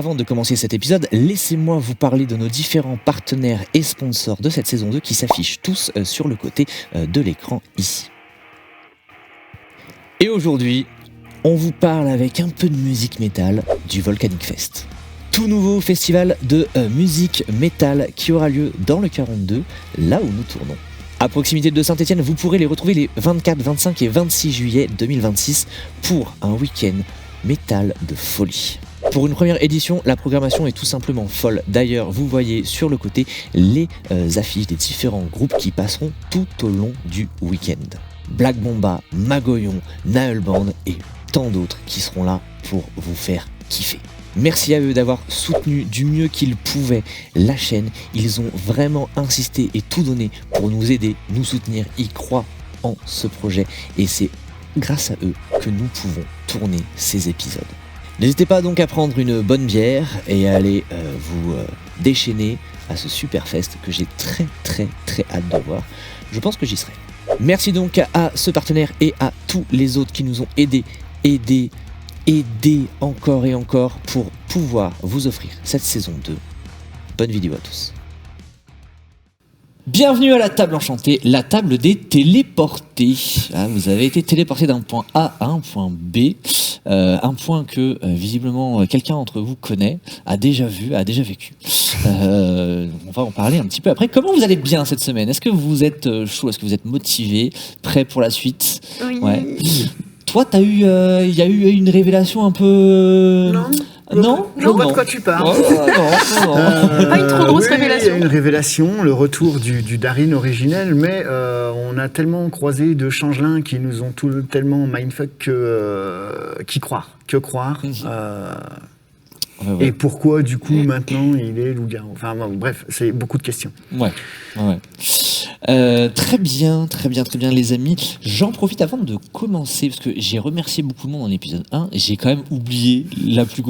Avant de commencer cet épisode, laissez-moi vous parler de nos différents partenaires et sponsors de cette saison 2 qui s'affichent tous sur le côté de l'écran ici. Et aujourd'hui, on vous parle avec un peu de musique métal du Volcanic Fest. Tout nouveau festival de musique métal qui aura lieu dans le 42, là où nous tournons. À proximité de Saint-Etienne, vous pourrez les retrouver les 24, 25 et 26 juillet 2026 pour un week-end métal de folie. Pour une première édition, la programmation est tout simplement folle. D'ailleurs, vous voyez sur le côté les affiches des différents groupes qui passeront tout au long du week-end. Black Bomba, Magoyon, Naëlband et tant d'autres qui seront là pour vous faire kiffer. Merci à eux d'avoir soutenu du mieux qu'ils pouvaient la chaîne. Ils ont vraiment insisté et tout donné pour nous aider, nous soutenir. Ils croient en ce projet et c'est grâce à eux que nous pouvons tourner ces épisodes. N'hésitez pas donc à prendre une bonne bière et à aller vous déchaîner à ce super fest que j'ai très hâte de voir. Je pense que j'y serai. Merci donc à ce partenaire et à tous les autres qui nous ont aidés encore et encore pour pouvoir vous offrir cette saison 2. Bonne vidéo à tous. Bienvenue à la table enchantée, la table des téléportés. Vous avez été téléporté d'un point A à un point B, un point que visiblement quelqu'un d'entre vous connaît, a déjà vu, a déjà vécu. On va en parler un petit peu après. Comment vous allez bien cette semaine ? Est-ce que vous êtes chaud ? Est-ce que vous êtes motivé ? Prêt pour la suite ? Oui. Ouais. Toi, il y a eu une révélation un peu... Non, je vois de quoi tu parles. Non. Pas une trop grosse révélation. Il y a une révélation, le retour du Darin originel, mais on a tellement croisé de changelins qui nous ont tellement mindfuck qu'y croire. Que croire Ouais. Et pourquoi, du coup, maintenant, il est loup-garou. Enfin, bon, bref, c'est beaucoup de questions. Ouais. Très bien, les amis. J'en profite avant de commencer, parce que j'ai remercié beaucoup de monde dans l'épisode 1. J'ai quand même oublié le plus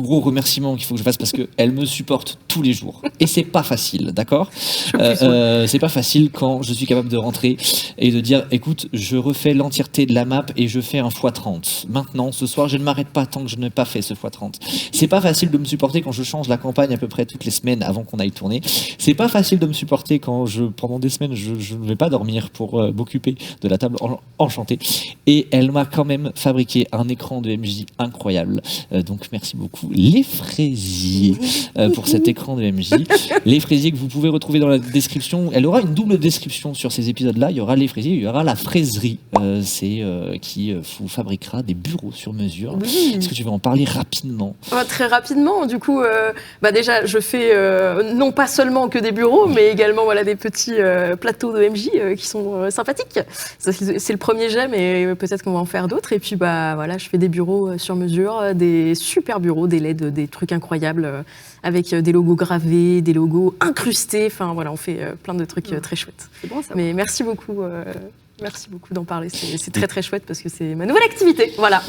gros remerciement qu'il faut que je fasse, parce qu'elle me supporte tous les jours. Et c'est pas facile, d'accord ? C'est pas facile quand je suis capable de rentrer et de dire, écoute, je refais l'entièreté de la map et je fais un x30. Maintenant, ce soir, je ne m'arrête pas tant que je n'ai pas fait ce x30. C'est pas facile de me supporter quand je change la campagne à peu près toutes les semaines avant qu'on aille tourner. C'est pas facile de me supporter quand pendant des semaines, je ne vais pas dormir pour m'occuper de la table enchantée. Et elle m'a quand même fabriqué un écran de MJ incroyable. Donc merci beaucoup les fraisiers pour cet écran de MJ. Les fraisiers que vous pouvez retrouver dans la description. Elle aura une double description sur ces épisodes-là. Il y aura les fraisiers, il y aura la fraiserie. Qui vous fabriquera des bureaux sur mesure. Oui. Est-ce que tu veux en parler rapidement ? Très rapidement, du coup, déjà, je fais non pas seulement que des bureaux, mais également des petits plateaux de MJ qui sont sympathiques. C'est le premier jet, mais peut-être qu'on va en faire d'autres. Et puis, je fais des bureaux sur mesure, des super bureaux, des LED, des trucs incroyables, avec des logos gravés, des logos incrustés. Enfin, on fait plein de trucs très chouettes. C'est bon, ça. Mais merci beaucoup. Merci beaucoup d'en parler, c'est très chouette parce que c'est ma nouvelle activité, voilà.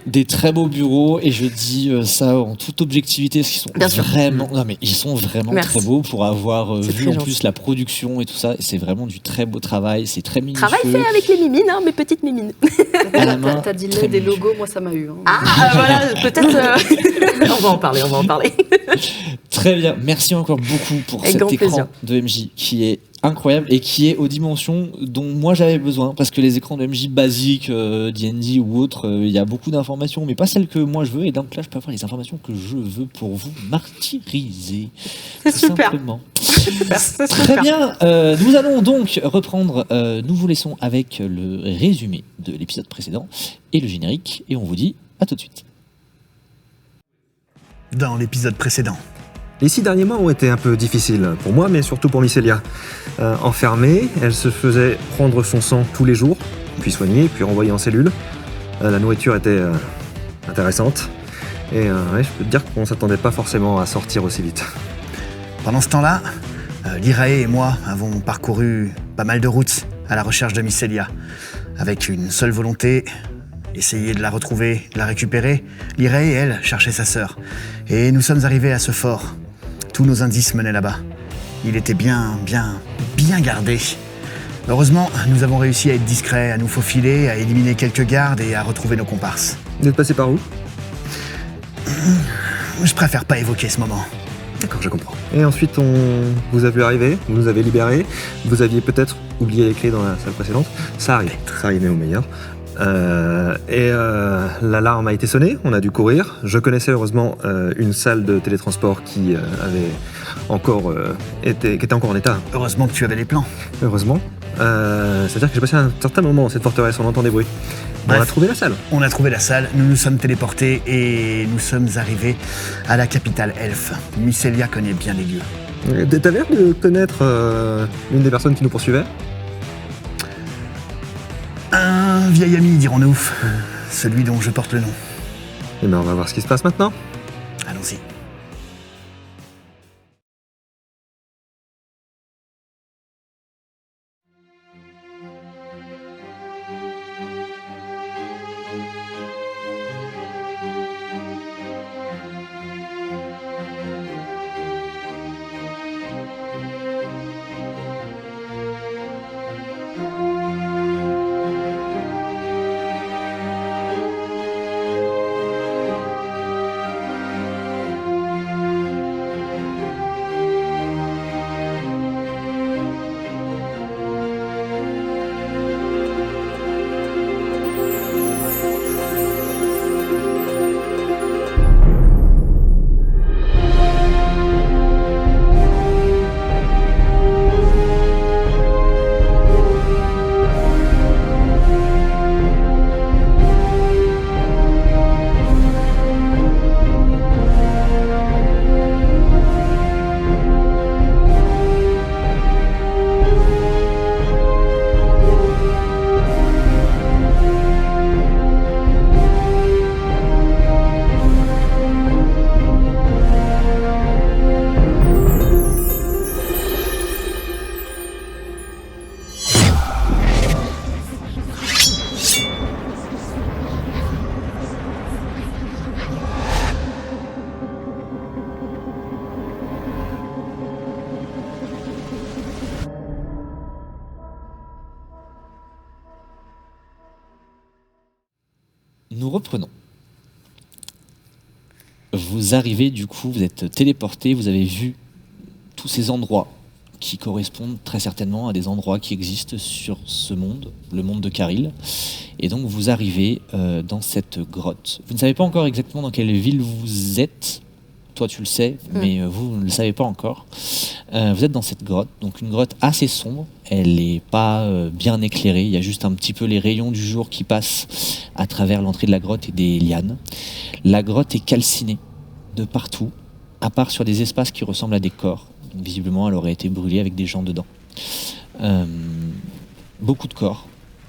Des très beaux bureaux, et je dis ça en toute objectivité parce qu'ils sont vraiment Merci. très beaux pour avoir vu en gentil. plus la production et tout ça. C'est vraiment du très beau travail, c'est très minutieux. Travail fait avec les mimines, mes petites mimines. À la main, T'as dit très des minutieux. logos, moi ça m'a eu. Voilà, peut-être. On va en parler. Très bien, merci encore beaucoup pour Avec cet grand écran plaisir. de MJ qui est incroyable et qui est aux dimensions dont moi j'avais besoin, parce que les écrans de MJ basiques, D&D ou autres, il y a beaucoup d'informations mais pas celles que moi je veux, et donc là je peux avoir les informations que je veux pour vous martyriser. C'est tout super. simplement. C'est Très super. bien, nous allons donc reprendre, nous vous laissons avec le résumé de l'épisode précédent et le générique, et on vous dit à tout de suite. Dans l'épisode précédent. Les 6 derniers mois ont été un peu difficiles pour moi, mais surtout pour Mycélia. Enfermée, elle se faisait prendre son sang tous les jours, puis soignée, puis renvoyée en cellule. La nourriture était intéressante, et je peux te dire qu'on ne s'attendait pas forcément à sortir aussi vite. Pendant ce temps-là, Lyrae et moi avons parcouru pas mal de routes à la recherche de Mycélia, avec une seule volonté, essayer de la retrouver, de la récupérer. Lyrae, elle, cherchait sa sœur. Et nous sommes arrivés à ce fort. Tous nos indices menaient là-bas. Il était bien gardé. Heureusement, nous avons réussi à être discrets, à nous faufiler, à éliminer quelques gardes et à retrouver nos comparses. Vous êtes passé par où ? Je préfère pas évoquer ce moment. D'accord, je comprends. Et ensuite, on vous a vu arriver, vous nous avez libérés, vous aviez peut-être oublié les clés dans la salle précédente. Ça arrive même au meilleur. L'alarme a été sonnée, on a dû courir. Je connaissais heureusement une salle de télétransport qui était encore en état. Heureusement que tu avais les plans. Heureusement. C'est-à-dire que j'ai passé un certain moment dans cette forteresse, on entend des bruits. Bon, on a trouvé la salle. On a trouvé la salle, nous nous sommes téléportés et nous sommes arrivés à la capitale elfe. Mycelia connaît bien les lieux. T'as l'air de connaître une des personnes qui nous poursuivait. Un vieil ami, dirons-nous. Celui dont je porte le nom. Eh bien, on va voir ce qui se passe maintenant. Allons-y. Nous reprenons. Vous arrivez du coup, vous êtes téléporté, vous avez vu tous ces endroits qui correspondent très certainement à des endroits qui existent sur ce monde, le monde de Caril. Et donc vous arrivez dans cette grotte. Vous ne savez pas encore exactement dans quelle ville vous êtes. Toi tu le sais, mais vous ne le savez pas encore. Vous êtes dans cette grotte, donc une grotte assez sombre. Elle n'est pas bien éclairée. Il y a juste un petit peu les rayons du jour qui passent à travers l'entrée de la grotte et des lianes. La grotte est calcinée de partout, à part sur des espaces qui ressemblent à des corps. Donc, visiblement, elle aurait été brûlée avec des gens dedans. Beaucoup de corps,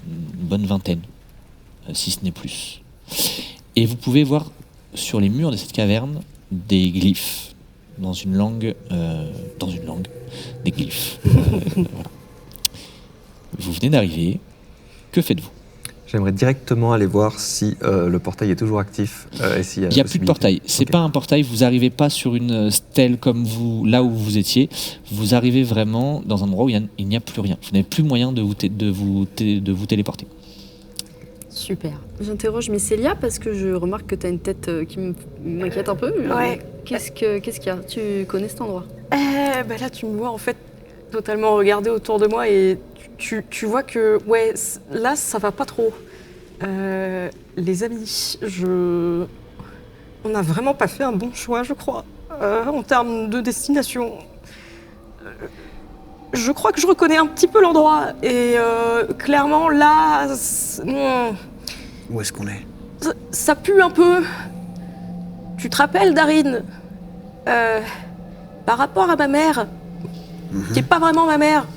une bonne vingtaine, si ce n'est plus. Et vous pouvez voir sur les murs de cette caverne des glyphes, dans une langue, des glyphes. Voilà. Vous venez d'arriver, que faites-vous ? J'aimerais directement aller voir si le portail est toujours actif. Il n'y a plus de portail. C'est pas un portail. Vous n'arrivez pas sur une stèle comme vous, là où vous étiez. Vous arrivez vraiment dans un endroit où il n'y a plus rien. Vous n'avez plus moyen de vous téléporter. Super. J'interroge Mycelia parce que je remarque que tu as une tête qui m'inquiète un peu. Ouais. Qu'est-ce qu'il y a ? Tu connais cet endroit ? Là, tu me vois en fait totalement regarder autour de moi et tu vois que, ouais, là, ça va pas trop. Les amis, on n'a vraiment pas fait un bon choix, je crois, en termes de destination. Je crois que je reconnais un petit peu l'endroit et clairement, là, Où est-ce qu'on est ? ça pue un peu. Tu te rappelles, Darin, par rapport à ma mère, qui n'est pas vraiment ma mère,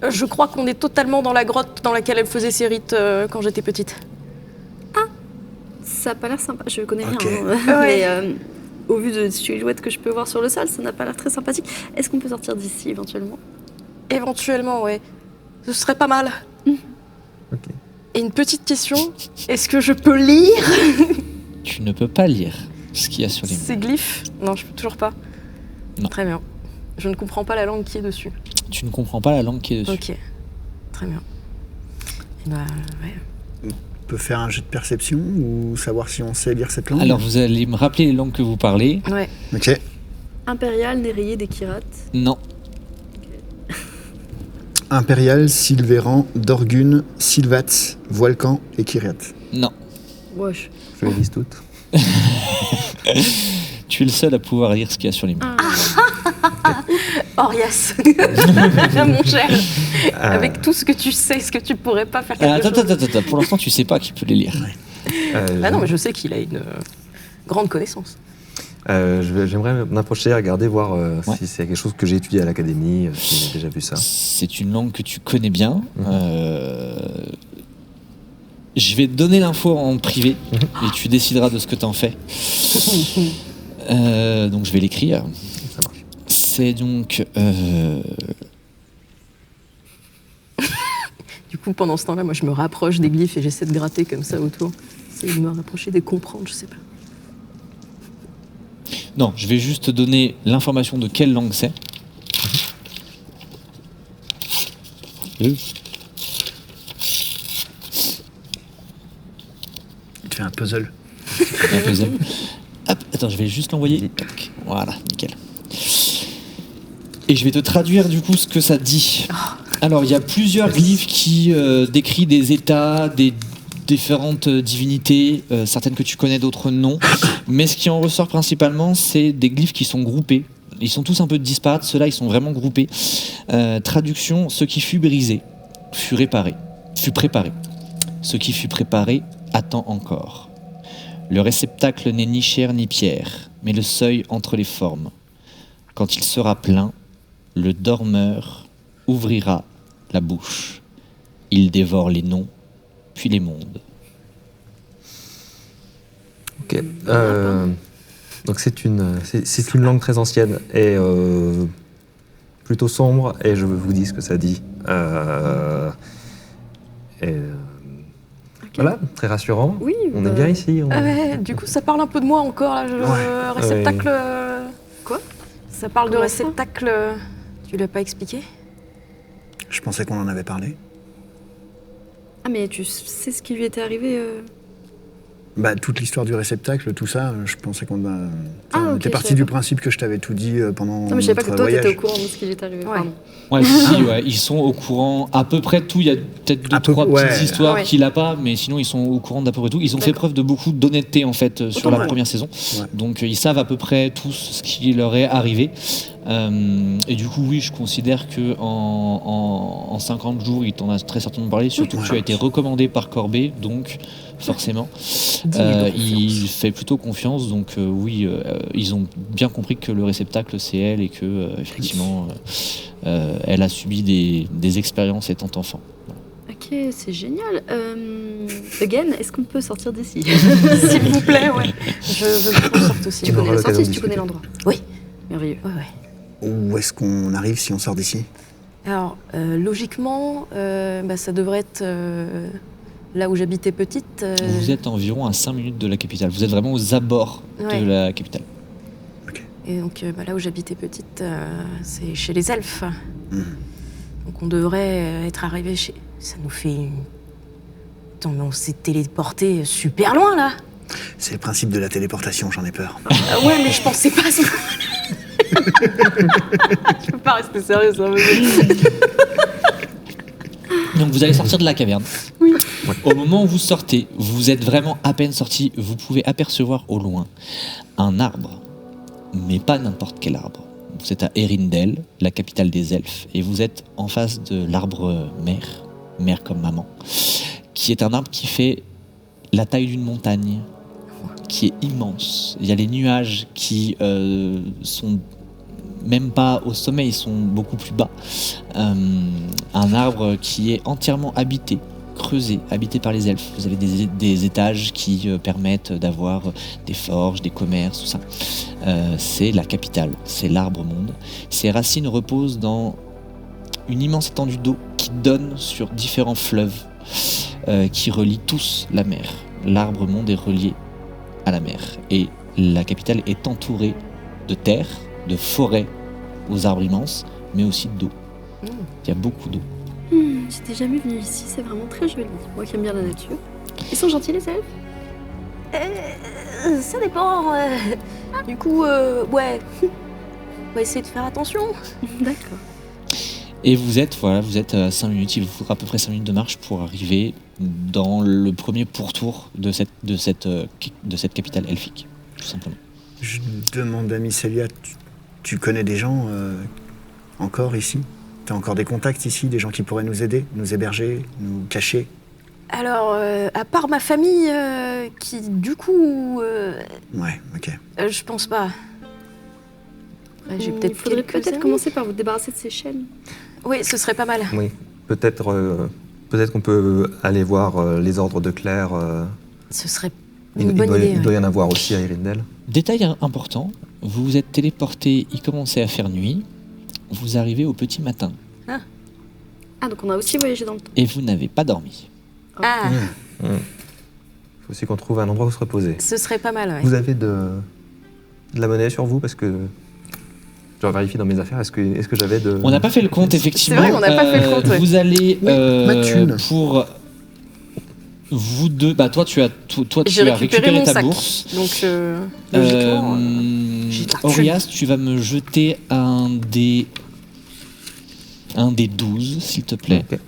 je crois qu'on est totalement dans la grotte dans laquelle elle faisait ses rites quand j'étais petite. Ça n'a pas l'air sympa. Je connais Ok. rien. Ouais. Mais au vu de silhouettes que je peux voir sur le sol, ça n'a pas l'air très sympathique. Est-ce qu'on peut sortir d'ici éventuellement ? Éventuellement, ouais. Ce serait pas mal. Ok. Et une petite question, est-ce que je peux lire Tu ne peux pas lire ce qu'il y a sur les murs. ces glyphes? Non, je peux toujours pas. Non. Très bien. Je ne comprends pas la langue qui est dessus. Tu ne comprends pas la langue qui est dessus. Ok. Très bien. Et bah, ouais. peut faire un jet de perception ou savoir si on sait lire cette langue? Alors, vous allez me rappeler les langues que vous parlez. Ouais. Ok. Impérial, Nérayé, des Kirat. Non. Impérial, Sylvéran, Dorgun, Sylvat, Voilcan et Kyriat. Non. Wesh. Je les lise toutes. Tu es le seul à pouvoir lire ce qu'il y a sur les murs. Orias, mon cher, avec tout ce que tu sais, est-ce que tu pourrais pas faire quelque chose? Attends. Pour l'instant, tu sais pas qui peut les lire. Bah non, mais je sais qu'il a une grande connaissance. J'aimerais m'approcher, regarder, voir Ouais. si c'est quelque chose que j'ai étudié à l'académie, si j'ai déjà vu ça. C'est une langue que tu connais bien. Je vais te donner l'info en privé et tu décideras de ce que t'en fais. Donc je vais l'écrire. Ça marche. C'est donc... Du coup, pendant ce temps-là, moi, je me rapproche des glyphes et j'essaie de gratter comme ça autour. J'essaie de me rapprocher, de comprendre, je sais pas. Non, je vais juste te donner l'information de quelle langue c'est. Il te fait un puzzle. Un puzzle. Hop, attends, je vais juste l'envoyer. Tac. Voilà, nickel. Et je vais te traduire du coup ce que ça dit. Alors, il y a plusieurs glyphes qui décrivent des états, des différentes divinités, certaines que tu connais, d'autres non. Mais ce qui en ressort principalement, c'est des glyphes qui sont groupés. Ils sont tous un peu disparates, ceux-là, ils sont vraiment groupés. Traduction, ce qui fut brisé fut réparé, fut préparé. Ce qui fut préparé attend encore. Le réceptacle n'est ni chair ni pierre, mais le seuil entre les formes. Quand il sera plein, le dormeur ouvrira la bouche. Il dévore les noms, puis les mondes. Ok. Donc c'est une langue très ancienne et plutôt sombre, et je vous dis ce que ça dit. Voilà, très rassurant. Oui, On est bien ici. Ah ouais, du coup, ça parle un peu de moi encore, là, réceptacle... Quoi? Ça parle de Comment ça? réceptacle... Tu l'as pas expliqué? Je pensais qu'on en avait parlé. Ah, mais tu sais ce qui lui était arrivé Bah, toute l'histoire du réceptacle, tout ça, je pensais qu'on Ah, on ok, était je parti savais du pas. principe que je t'avais tout dit pendant Non, mais je savais pas que notre toi, t'étais voyage. au courant de ce qui lui était arrivé. Ouais. Pardon. Ouais, si, ouais, ils sont au courant à peu près de tout. Il y a peut-être deux, À peu- trois ouais. petites histoires Ah ouais. qu'il a pas, mais sinon ils sont au courant d'à peu près tout. Ils ont fait D'accord. preuve de beaucoup d'honnêteté en fait sur la Ouais. première saison. Ouais. Donc ils savent à peu près tous ce qui leur est arrivé. Et du coup, oui, je considère que en 50 jours, il t'en a très certainement parlé. Surtout que tu as été recommandé par Corbet, donc forcément, il fait plutôt confiance. Donc oui, ils ont bien compris que le réceptacle c'est elle et que effectivement, elle a subi des expériences étant enfant. Ok, c'est génial. Again, est-ce qu'on peut sortir d'ici? S'il vous plaît, ouais. Je veux qu'on sorte aussi. Tu On connais aura la sortie, l'occasion si de tu connais discuter. l'endroit. Oui. Merveilleux. Ouais, ouais. Où est-ce qu'on arrive si on sort d'ici? Alors, logiquement, ça devrait être là où j'habitais petite. Vous êtes environ à 5 minutes de la capitale. Vous êtes vraiment aux abords Ouais. de la capitale. Et donc, là où j'habitais petite, c'est chez les elfes. Mhm. Donc, on devrait être arrivé chez... Ça nous fait... Attends, mais on s'est téléporté super loin, là. C'est le principe de la téléportation, j'en ai peur. Ouais, mais je pensais pas à ce Je peux pas rester sérieux, ça me... Donc vous allez sortir de la caverne. Oui. Au moment où vous sortez, vous êtes vraiment à peine sorti, vous pouvez apercevoir au loin un arbre, mais pas n'importe quel arbre. Vous êtes à Erindel, la capitale des elfes, et vous êtes en face de l'arbre mère comme maman, qui est un arbre qui fait la taille d'une montagne, qui est immense. Il y a les nuages qui sont même pas au sommet, ils sont beaucoup plus bas. Un arbre qui est entièrement habité, creusé, habité par les elfes. Vous avez des étages qui permettent d'avoir des forges, des commerces, tout ça. C'est la capitale, c'est l'arbre monde. Ses racines reposent dans une immense étendue d'eau qui donne sur différents fleuves qui relient tous la mer. L'arbre monde est relié à la mer. Et la capitale est entourée de terre, de forêts aux arbres immenses, mais aussi d'eau. Il y a beaucoup d'eau. J'étais jamais venue ici, c'est vraiment très joli. Moi qui aime bien la nature. Ils sont gentils, les elfes? Ça dépend. Du coup, ouais. On va essayer de faire attention. D'accord. Et vous êtes à 5 minutes, il vous faudra à peu près 5 minutes de marche pour arriver dans le premier pourtour de cette capitale elfique, tout simplement. Je demande à Mycelia, tu connais des gens encore ici? T'as encore des contacts ici, des gens qui pourraient nous aider, nous héberger, nous cacher? Alors, à part ma famille, qui du coup, Ouais, ok. je pense pas. Ouais, j'ai peut-être Il faudrait quelques peut-être amis. commencer par vous débarrasser de ces chaînes. Oui, ce serait pas mal. Oui, peut-être qu'on peut aller voir les ordres de Claire. Ce serait Il une bonne idée. il doit y en avoir aussi à Irindel. Détail important, vous vous êtes téléporté, il commençait à faire nuit, vous arrivez au petit matin Ah, donc on a aussi voyagé dans le temps. et vous n'avez pas dormi. Ah, Il faut aussi qu'on trouve un endroit où se reposer. ce serait pas mal, ouais. Vous avez de la monnaie sur vous? Parce que je vérifie dans mes affaires, est-ce que j'avais de... On n'a pas fait le compte, effectivement. vrai, on n'a pas fait le compte, ouais. Vous allez ma thune. pour vous deux. Bah toi, tu as J'ai récupéré mon ta sac. bourse. Donc, logiquement, j'ai de la thune. Orias, tu vas me jeter un des 12, s'il te plaît. Ok.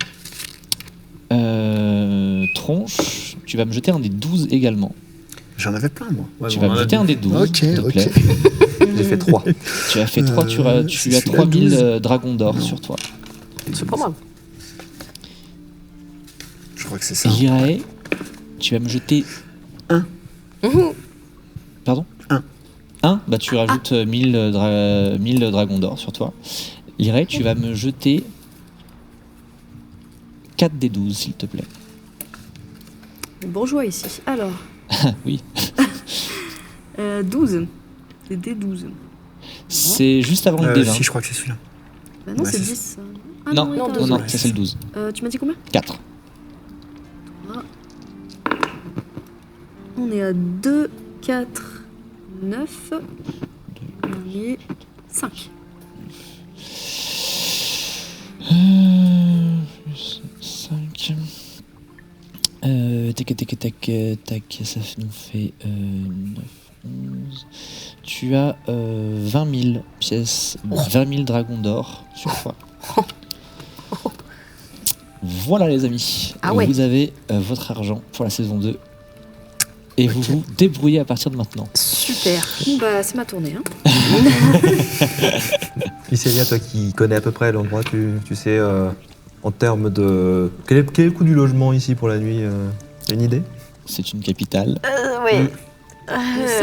Tronche, tu vas me jeter un des 12 également. J'en avais plein, moi. Ouais, Tu bon, vas on me en a jeter un dit. des 12, Ok, s'il te plaît. J'ai fait 3. Tu as fait 3, tu as c'est celui-là, 3000 12. dragons d'or sur toi. C'est pas mal. Je crois que c'est ça. Lyrae, tu vas me jeter... Mhm. Pardon Un. Bah tu rajoutes 1000 dragons d'or sur toi. Lyrae, tu vas me jeter 4 des 12, s'il te plaît. Les bourgeois ici. Alors, Oui. 12. C'est des 12. C'est juste avant le D20. Si, je crois que c'est celui-là. Bah non, Ouais, c'est c'est 10. Non, oui, non, t'as non, raison. ça c'est le 12. Tu m'as dit combien? 4. On est à 2, 4, 9. Et 5. Plus 5. Tac, ça nous fait 9, 11. Tu as 20 000 pièces, 20 000 dragons d'or sur toi. Voilà les amis, Ah ouais. vous avez votre argent pour la saison 2 et vous vous débrouillez à partir de maintenant. Super. Bon, bah, c'est ma tournée. Hein. Mycelia, toi qui connais à peu près l'endroit, tu sais, en termes de... Quel est le coût du logement ici pour la nuit? Une idée? C'est une capitale. Ouais.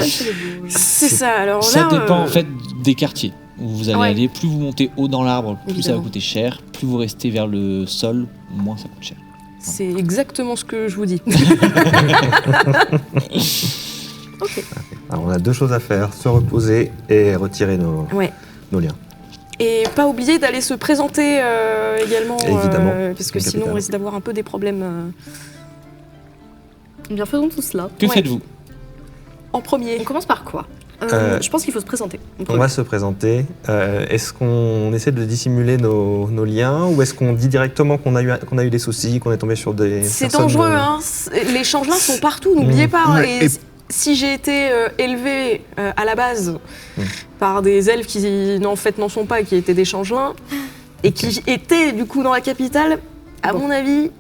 C'est C'est ça. Alors Ça là, dépend en fait des quartiers où vous allez Ouais. aller. Plus vous montez haut dans l'arbre, plus ça va Évidemment. coûter cher. Plus vous restez vers le sol, moins ça coûte cher. c'est exactement ce que je vous dis. Alors on a 2 choses à faire, se reposer et retirer nos Ouais. liens. Et pas oublier d'aller se présenter également, Évidemment, parce que une sinon capitale. on risque d'avoir un peu des problèmes Eh bien, faisons tout cela. Que Ouais. faites-vous? en premier. On commence par quoi? Je pense qu'il faut se présenter. On va se présenter. Est-ce qu'on essaie de dissimuler nos liens ou est-ce qu'on dit directement qu'on a eu des soucis, qu'on est tombé sur des C'est personnes, dangereux, hein. Les changelins sont partout, n'oubliez pas. hein. Ouais, Et et- si j'ai été élevée à la base par des elfes qui en fait n'en sont pas, qui étaient des changelins, et qui étaient du coup dans la capitale, à Bon. mon avis,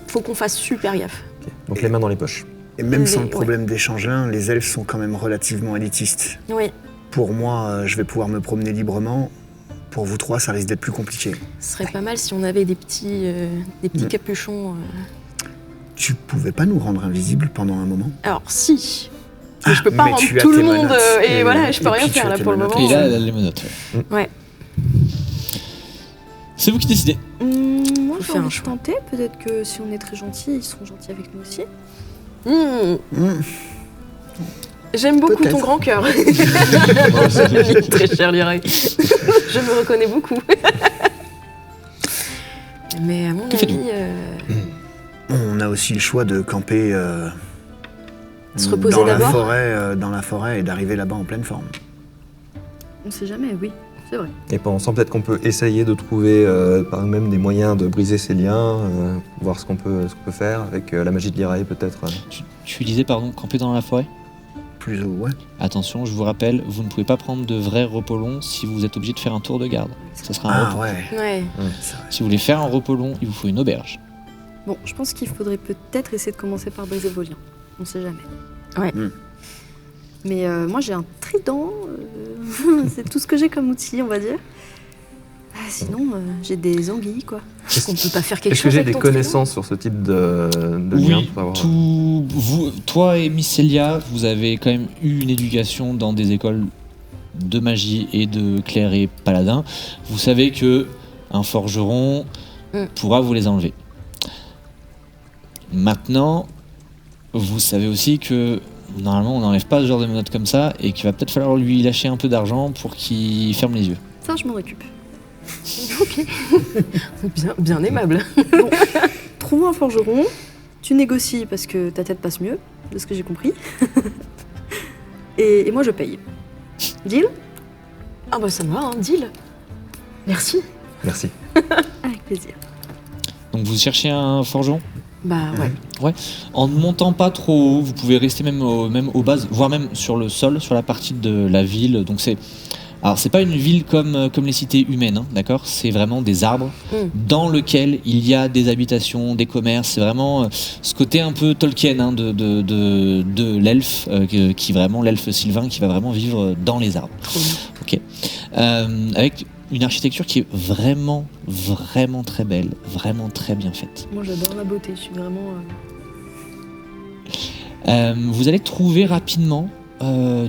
faut qu'on fasse super gaffe. Ok. Donc les mains dans les poches. Et même sans le Ouais. problème des changelins, les elfes sont quand même relativement élitistes. Oui, Pour moi, je vais pouvoir me promener librement. Pour vous trois, ça risque d'être plus compliqué. ce serait pas mal si on avait des petits capuchons. Tu pouvais pas nous rendre invisibles pendant un moment? Alors si, mais je peux pas mais rendre tu as tout le tes monde menottes. et voilà, je peux Et rien puis tu faire as là tes pour le menottes. moment. Et là, elle a les menottes. Ouais. Ouais. C'est vous qui décidez. Moi, Faut j'ai faire envie un de choix. tenter. Peut-être que si on est très gentils, ils seront gentils avec nous aussi. J'aime beaucoup Peut-être. ton grand cœur. Très cher Lyrae. Je me reconnais beaucoup. Mais à mon Que faites-vous avis, On a aussi le choix de camper Se reposer dans la d'abord forêt et d'arriver là-bas en pleine forme. On sait jamais, oui. c'est vrai. Et pensant peut-être qu'on peut essayer de trouver par nous-mêmes des moyens de briser ces liens, voir ce qu'on peut faire avec la magie de l'Irae peut-être. Tu disais, pardon, camper dans la forêt? Plus ou ouais. Attention, je vous rappelle, vous ne pouvez pas prendre de vrais repos longs si vous êtes obligé de faire un tour de garde. Ça sera un Ah repos. ouais. Ouais. C'est vrai. Si vous voulez faire un repos long, il vous faut une auberge. Bon, je pense qu'il faudrait peut-être essayer de commencer par briser vos liens. On sait jamais. Ouais. Mais moi, j'ai un trident. C'est tout ce que j'ai comme outil, on va dire. Sinon, j'ai des anguilles, quoi. On peut pas faire quelque Est-ce que chose j'ai avec des ton connaissances sur ce type de lien Oui, pour avoir- toi et Mycelia, vous avez quand même eu une éducation dans des écoles de magie et de clercs et paladins. Vous savez que un forgeron pourra vous les enlever. Maintenant, vous savez aussi que normalement on n'enlève pas ce genre de menottes comme ça et qu'il va peut-être falloir lui lâcher un peu d'argent pour qu'il ferme les yeux. Ça, je m'en occupe. Ok. Bien aimable. Trouvons un forgeron. Tu négocies parce que ta tête passe mieux, de ce que j'ai compris. et moi, je paye. Deal? Ah bah ça me va, hein, deal. Merci. Merci. Avec plaisir. Donc vous cherchez un forgeron? Bah ouais. En ne montant pas trop haut, vous pouvez rester même aux bases, voire même sur le sol, sur la partie de la ville. Donc c'est pas une ville comme les cités humaines, hein, d'accord? C'est vraiment des arbres dans lesquels il y a des habitations, des commerces. C'est vraiment ce côté un peu Tolkien hein, de l'elfe, qui vraiment l'elfe sylvain qui va vraiment vivre dans les arbres. Ok. Avec une architecture qui est vraiment, vraiment très belle, vraiment très bien faite. Moi, j'adore la beauté. Je suis vraiment... Vous allez trouver rapidement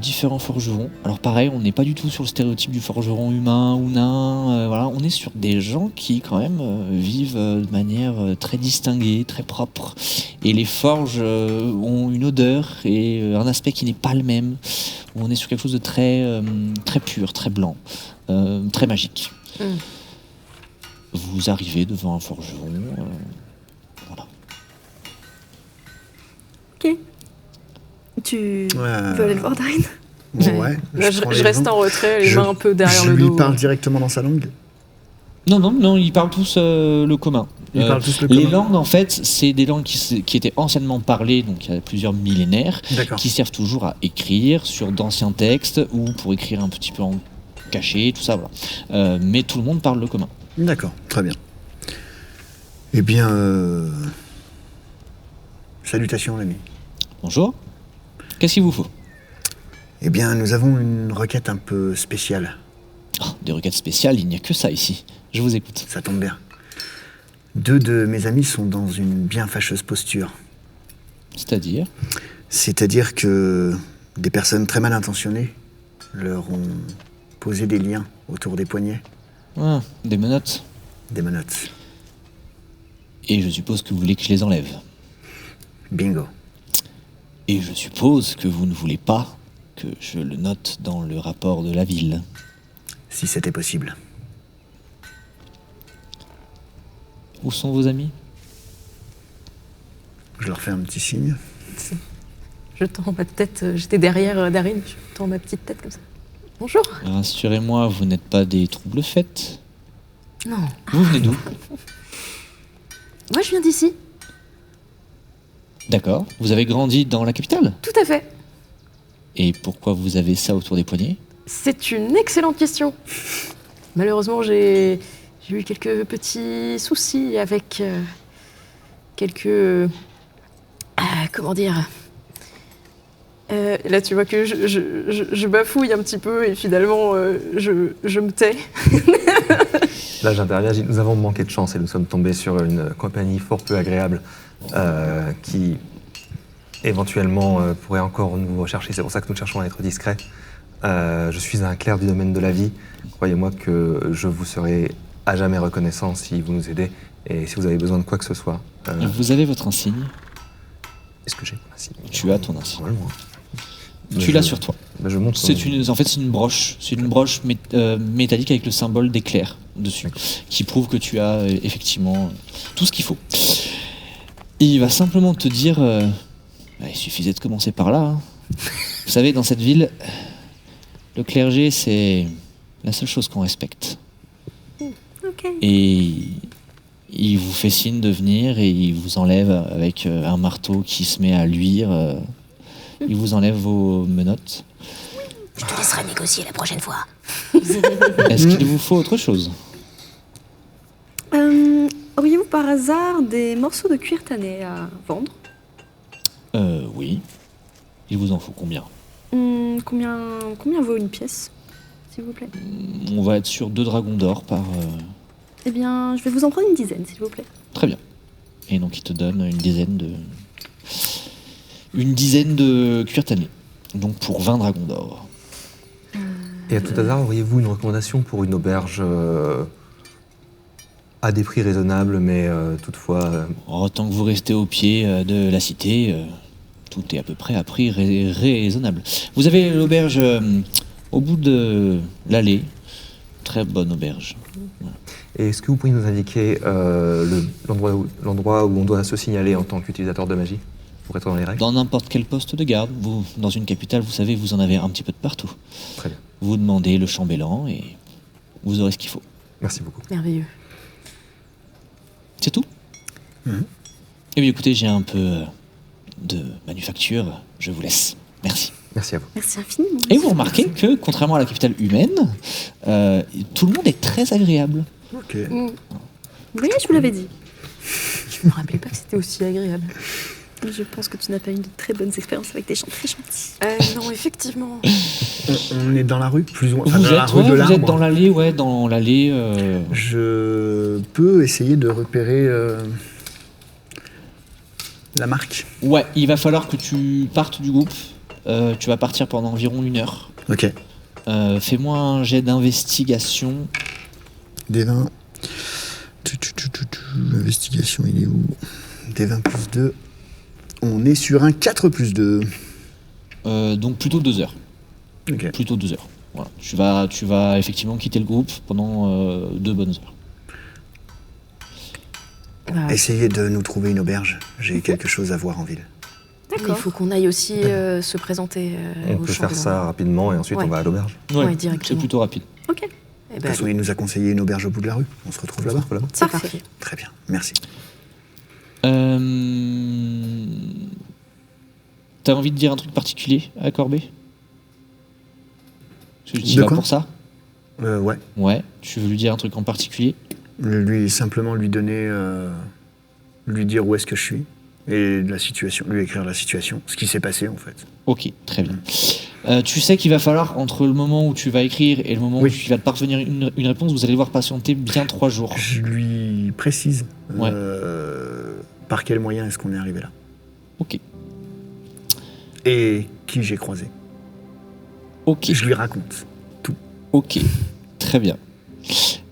différents forgerons. Alors pareil, on n'est pas du tout sur le stéréotype du forgeron humain ou nain. Voilà, on est sur des gens qui quand même vivent de manière très distinguée, très propre. Et les forges ont une odeur et un aspect qui n'est pas le même. On est sur quelque chose de très, très pur, très blanc, très magique. Vous arrivez devant un forgeron. Voilà. Ok. Tu Ouais. veux aller le voir, Darine? Bon, ouais. Là, je prends les reste devants. en retrait, les Je- mains un peu derrière je le lui dos. parle directement dans sa langue. Non, ils parlent tous le commun. Ils parlent tous le Les commun. langues, en fait, c'est des langues qui étaient anciennement parlées, donc il y a plusieurs millénaires, D'accord. qui servent toujours à écrire sur d'anciens textes ou pour écrire un petit peu en cachet, tout ça, voilà. Mais tout le monde parle le commun. D'accord, très bien. Eh bien, salutations, l'ami. Bonjour. Qu'est-ce qu'il vous faut? Eh bien, nous avons une requête un peu spéciale. Oh, des requêtes spéciales, il n'y a que ça ici. Je vous écoute. Ça tombe bien. 2 de mes amis sont dans une bien fâcheuse posture. C'est-à-dire? C'est-à-dire que des personnes très mal intentionnées leur ont posé des liens autour des poignets, Ah, des menottes. des menottes. Et je suppose que vous voulez que je les enlève. Bingo. Et je suppose que vous ne voulez pas que je le note dans le rapport de la ville. Si c'était possible. Où sont vos amis? Je leur fais un petit signe. Je tends ma tête, j'étais derrière Darine, je tends ma petite tête comme ça. Bonjour. Rassurez-moi, vous n'êtes pas des troubles-fêtes. Non. Vous venez d'où? Moi, je viens d'ici. D'accord. Vous avez grandi dans la capitale? Tout à fait. Et pourquoi vous avez ça autour des poignets? C'est une excellente question. Malheureusement, j'ai eu quelques petits soucis avec quelques... comment dire là, tu vois que je bafouille un petit peu et finalement, je me tais. Là, j'interviens. Je dis, nous avons manqué de chance et nous sommes tombés sur une compagnie fort peu agréable qui, éventuellement, pourrait encore nous rechercher. C'est pour ça que nous cherchons à être discrets. Je suis un clerc du domaine de la vie. Croyez-moi que je vous serai à jamais reconnaissant si vous nous aidez et si vous avez besoin de quoi que ce soit. Vous avez votre insigne. Est-ce que j'ai mon insigne? Tu as ton insigne. Normalement. Tu l'as sur toi. Je montre. En fait, c'est une broche. C'est une broche métallique avec le symbole d'éclair dessus, qui prouve que tu as effectivement tout ce qu'il faut. Et il va simplement te dire, il suffisait de commencer par là. Hein. Vous savez, dans cette ville, le clergé, c'est la seule chose qu'on respecte. Ok. Et il vous fait signe de venir et il vous enlève avec un marteau qui se met à luire. Il vous enlève vos menottes. Je te laisserai négocier la prochaine fois. Est-ce qu'il vous faut autre chose? Auriez-vous par hasard des morceaux de cuir tanné à vendre? Oui. Il vous en faut combien? Combien vaut une pièce, s'il vous plaît? On va être sur 2 dragons d'or par... Eh bien, je vais vous en prendre une dizaine, s'il vous plaît. Très bien. Et donc il te donne une dizaine de cuir tanné. Donc pour 20 dragons d'or. Et à tout hasard, auriez-vous une recommandation pour une auberge à des prix raisonnables, mais toutefois... Tant que vous restez au pied de la cité, tout est à peu près à prix raisonnable. Vous avez l'auberge au bout de l'allée. Très bonne auberge. Et est-ce que vous pourriez nous indiquer l'endroit où on doit se signaler en tant qu'utilisateur de magie, pour être dans les règles? Dans n'importe quel poste de garde, vous, dans une capitale, vous savez, vous en avez un petit peu de partout. Très bien. Vous demandez le chambellan et vous aurez ce qu'il faut. Merci beaucoup. Merveilleux. C'est tout? Eh bien écoutez, j'ai un peu de manufacture, je vous laisse. Merci. Merci à vous. Merci infiniment. Et vous remarquez que, contrairement à la capitale humaine, tout le monde est très agréable. Ok. Vous voyez, je vous l'avais dit. Je me rappelais pas que c'était aussi agréable. Je pense que tu n'as pas eu de très bonnes expériences avec des gens très gentils. Non, effectivement. On est dans la rue, plus ou moins. Enfin, Vous dans la rue de êtes l'arbre. dans l'allée, dans l'allée. Je peux essayer de repérer la marque. Ouais, il va falloir que tu partes du groupe. Tu vas partir pendant environ 1 heure. Ok. Fais-moi un jet d'investigation. Des 20. L'investigation, il est où? Des 20 plus 2. On est sur un 4 plus 2. Donc plutôt 2 heures. Ok. Plutôt 2 heures. Voilà. Tu vas effectivement quitter le groupe pendant 2 bonnes heures. Essayez de nous trouver une auberge. J'ai quelque chose à voir en ville. Il D'accord. faut qu'on aille aussi se présenter On au peut faire chambellan. ça rapidement et ensuite Ouais. on va à l'auberge. Ouais, directement. C'est plutôt rapide. Ok. Eh De toute ben, façon, il nous a conseillé une auberge au bout de la rue. On se retrouve là-bas. c'est Parfait. parfait. Très bien, merci. T'as envie de dire un truc particulier à Corbet? Tu De vas quoi pour ça? Ouais. Ouais. Tu veux lui dire un truc en particulier? Simplement lui donner, lui dire où est-ce que je suis et la situation, lui écrire la situation, ce qui s'est passé en fait. Ok, très bien. Tu sais qu'il va falloir, entre le moment où tu vas écrire et le moment Oui. où tu vas te parvenir une réponse, vous allez devoir patienter bien 3 jours. Je lui précise Ouais. par quel moyen est-ce qu'on est arrivé là Ok. et qui j'ai croisé. Ok. Je lui raconte. Ok. Très bien.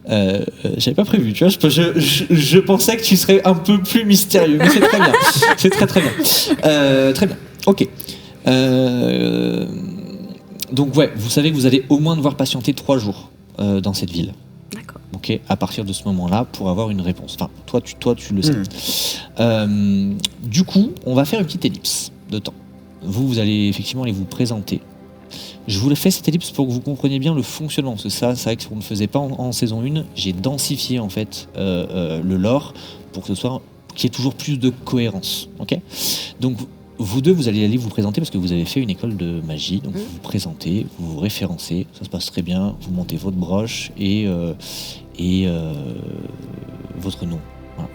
J'avais pas prévu, tu vois. Je pensais que tu serais un peu plus mystérieux, mais c'est très bien. C'est très très bien. Très bien. Ok. Donc ouais, vous savez que vous allez au moins devoir patienter 3 jours dans cette ville. D'accord. Ok. À partir de ce moment-là, pour avoir une réponse. Enfin, toi, tu le sais. Du coup, on va faire une petite ellipse de temps. Vous allez effectivement aller vous présenter. Je vous fais cette ellipse pour que vous compreniez bien le fonctionnement, parce que ça, c'est vrai qu'on ne faisait pas en saison 1. J'ai densifié en fait le lore pour que qu'il y ait toujours plus de cohérence. Ok. Donc vous deux, vous allez aller vous présenter parce que vous avez fait une école de magie. Donc vous vous présentez, vous vous référencez, ça se passe très bien. Vous montez votre broche et votre nom. Voilà.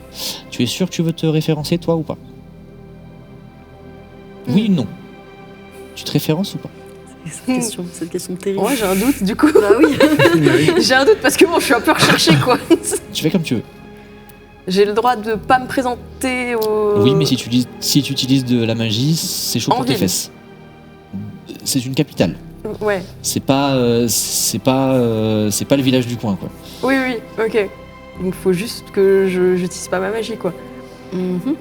Tu es sûr que tu veux te référencer toi ou pas? Oui ou non? Tu te références ou pas? Cette question terrible. Ouais, j'ai un doute du coup. Bah oui. J'ai un doute parce que bon, je suis un peu recherchée quoi. Tu fais comme tu veux. J'ai le droit de pas me présenter au. Oui, mais si tu utilises de la magie, c'est chaud En pour tes ville. fesses. C'est une capitale. Ouais. C'est pas le village du coin, quoi. Oui, ok. Donc faut juste que je n'utilise pas ma magie quoi. Mhm.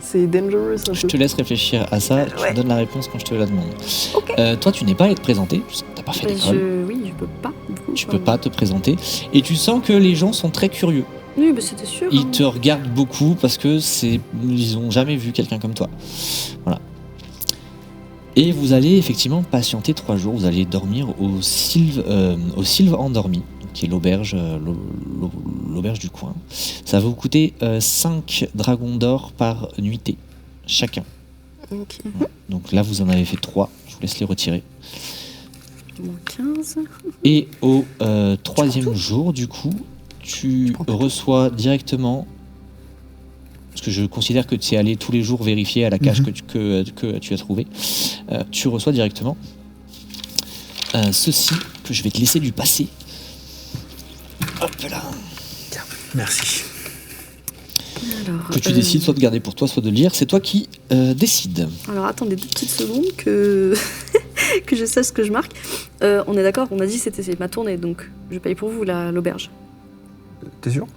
C'est dangerous un Je peu. te laisse réfléchir à ça. Tu Ouais. me donnes la réponse quand je te la demande. Ok. Toi, tu n'es pas allé te présenter. T'as pas fait d'école. Oui, je peux pas. Du coup, Tu peux pas te présenter. Et tu sens que les gens sont très curieux. Oui, bah c'était sûr. Ils hein. te regardent beaucoup parce que ils ont jamais vu quelqu'un comme toi. Voilà. Et vous allez effectivement patienter 3 jours. Vous allez dormir au Sylve Endormi, qui est l'auberge du coin. Ça va vous coûter 5 dragons d'or par nuitée, chacun. Ok. Donc là, vous en avez fait 3. Je vous laisse les retirer. Moins 15. Et au 3e jour, du coup, tu reçois directement, parce que je considère que tu es allé tous les jours vérifier à la cage que tu as trouvé, tu reçois directement ceci, que je vais te laisser lui passer. Hop là. Merci. Alors, Que tu décides soit de garder pour toi, soit de le lire. C'est toi qui décides. Alors attendez 2 petites secondes que que je sache ce que je marque. On est d'accord, on a dit que c'était ma tournée, donc je paye pour vous l'auberge. T'es sûr?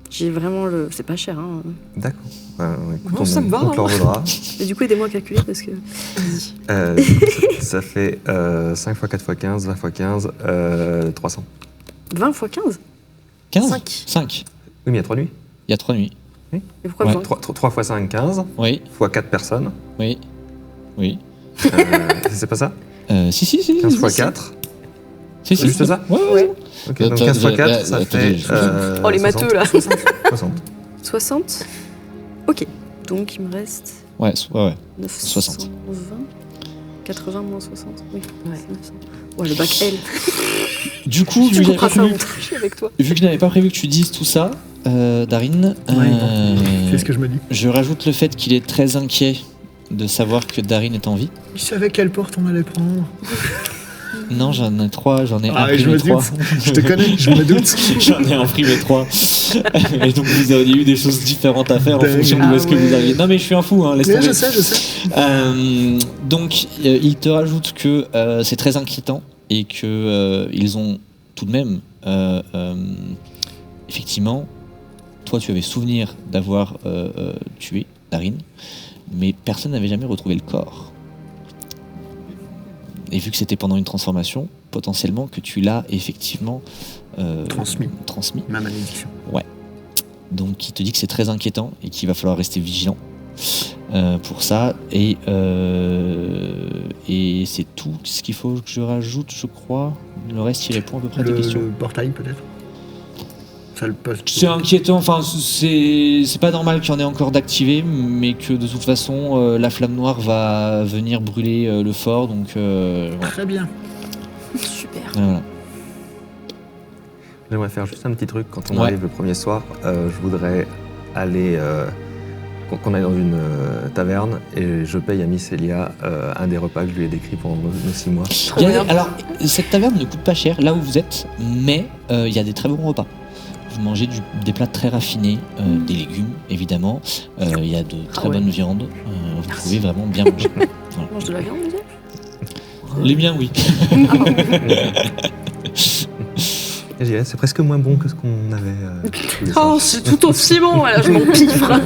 J'ai vraiment le... C'est pas cher, hein. D'accord. Écoute, Non, ça me va, on te le revaudra. Mais du coup, aidez-moi à calculer parce que... Ça fait 5 x 4 x 15, 20 x 15, 300. 20 x 15 15 5. 5. Oui, mais il y a 3 nuits. Il y a 3 nuits. Et pourquoi Ouais. 20 3 x 5, 15. Oui, X 4 personnes. oui, oui. C'est pas ça? Si. 15 x 4. Si, C'est juste ça? Ouais. Ok, donc 15 x 4, ça fait... Oh, les matheux, là. 60. 60. Ok, donc il me reste Ouais. 920. 60. 80 moins 60. Oui, Ouais. c'est 900. Ouais, le bac L. Du coup, Tu vu que j'avais couperas pas ça au prévu- montage. Je suis avec toi. vu que je n'avais pas prévu que tu dises tout ça, Darin, C'est ce que je me dis. je rajoute le fait qu'il est très inquiet de savoir que Darin est en vie. Je savais quelle porte on allait prendre. Non, j'en ai 3, j'en ai je imprimé me 3. doute. Je te connais, je me doute. J'en ai imprimé 3. Et donc vous auriez eu des choses différentes à faire en Dingue. fonction de où est-ce que vous ouais. aviez. Non mais je suis un fou, hein, laisse Mais tomber. je sais. Donc il te rajoute que c'est très inquiétant et que ils ont tout de même effectivement, toi tu avais souvenir d'avoir tué Darin, mais personne n'avait jamais retrouvé le corps. Et vu que c'était pendant une transformation, potentiellement que tu l'as effectivement transmis. Ma malédiction. Donc il te dit que c'est très inquiétant et qu'il va falloir rester vigilant pour ça. Et c'est tout ce qu'il faut que je rajoute, je crois. Le reste, il répond à peu près à tes questions. Le portail, peut-être. Ça le poste. C'est inquiétant, enfin c'est pas normal qu'il y en ait encore d'activer, mais que de toute façon la flamme noire va venir brûler le fort, donc voilà. Très bien. Super. Voilà. J'aimerais faire juste un petit truc. Quand on Ouais. arrive le premier soir, je voudrais aller... qu'on aille dans une taverne et je paye à Mycélia un des repas que je lui ai décrit pendant nos 6 mois. Il y a alors cette taverne ne coûte pas cher là où vous êtes, mais il y a des très bons repas. Vous mangez des plats très raffinés, des légumes évidemment, il y a de très ouais. bonnes viandes, vous pouvez vraiment bien manger. On mange de la viande déjà Les miens oui. Et je dirais, c'est presque moins bon que ce qu'on avait tous les soirs. Oh, c'est tout aussi bon, là, je m'en pifre.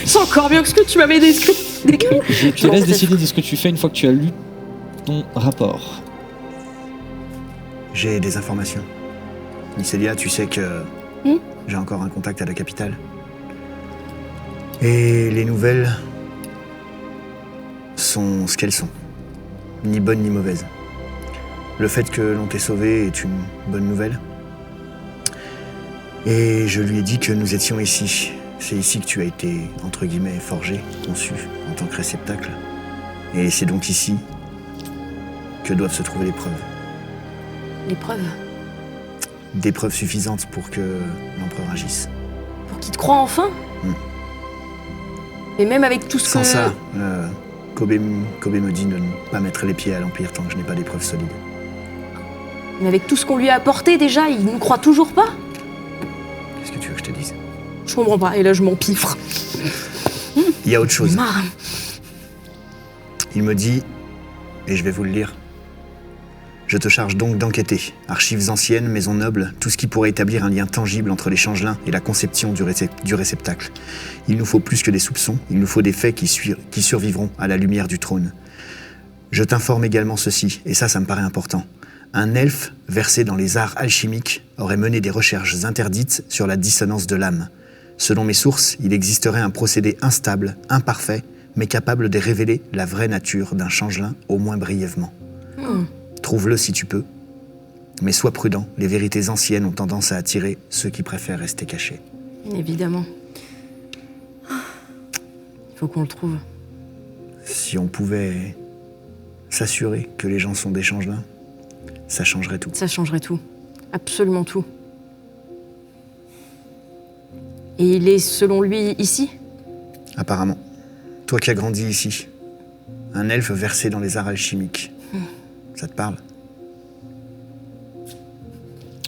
C'est encore mieux que ce que tu m'avais décrit. Je te laisse décider de ce que tu fais une fois que tu as lu ton rapport. J'ai des informations. Mycélia, tu sais que j'ai encore un contact à la capitale. Et les nouvelles sont ce qu'elles sont. Ni bonnes ni mauvaises. Le fait que l'on t'ait sauvé est une bonne nouvelle. Et je lui ai dit que nous étions ici. C'est ici que tu as été, entre guillemets, forgé, conçu en tant que réceptacle. Et c'est donc ici que doivent se trouver les preuves. Les preuves. Des preuves suffisantes pour que l'empereur agisse. Pour qu'il te croie enfin. Et même avec tout ce Sans que... ça, Kobe me dit de ne pas mettre les pieds à l'Empire tant que je n'ai pas des preuves solides. Mais avec tout ce qu'on lui a apporté déjà, il nous croit toujours pas. Qu'est-ce que tu veux que je te dise? Je comprends pas, et là je m'empiffre. Il y a autre chose. Marre. Il me dit, et je vais vous le lire, je te charge donc d'enquêter. Archives anciennes, maisons nobles, tout ce qui pourrait établir un lien tangible entre les changelins et la conception du réceptacle. Il nous faut plus que des soupçons, il nous faut des faits qui survivront à la lumière du trône. Je t'informe également ceci, et ça me paraît important. Un elfe versé dans les arts alchimiques aurait mené des recherches interdites sur la dissonance de l'âme. Selon mes sources, il existerait un procédé instable, imparfait, mais capable de révéler la vraie nature d'un changelin au moins brièvement. Trouve-le si tu peux, mais sois prudent, les vérités anciennes ont tendance à attirer ceux qui préfèrent rester cachés. Évidemment. Il faut qu'on le trouve. Si on pouvait s'assurer que les gens sont des changelins, ça changerait tout. Ça changerait tout. Absolument tout. Et il est, selon lui, ici ? Apparemment. Toi qui as grandi ici, un elfe versé dans les arts alchimiques. Ça te parle?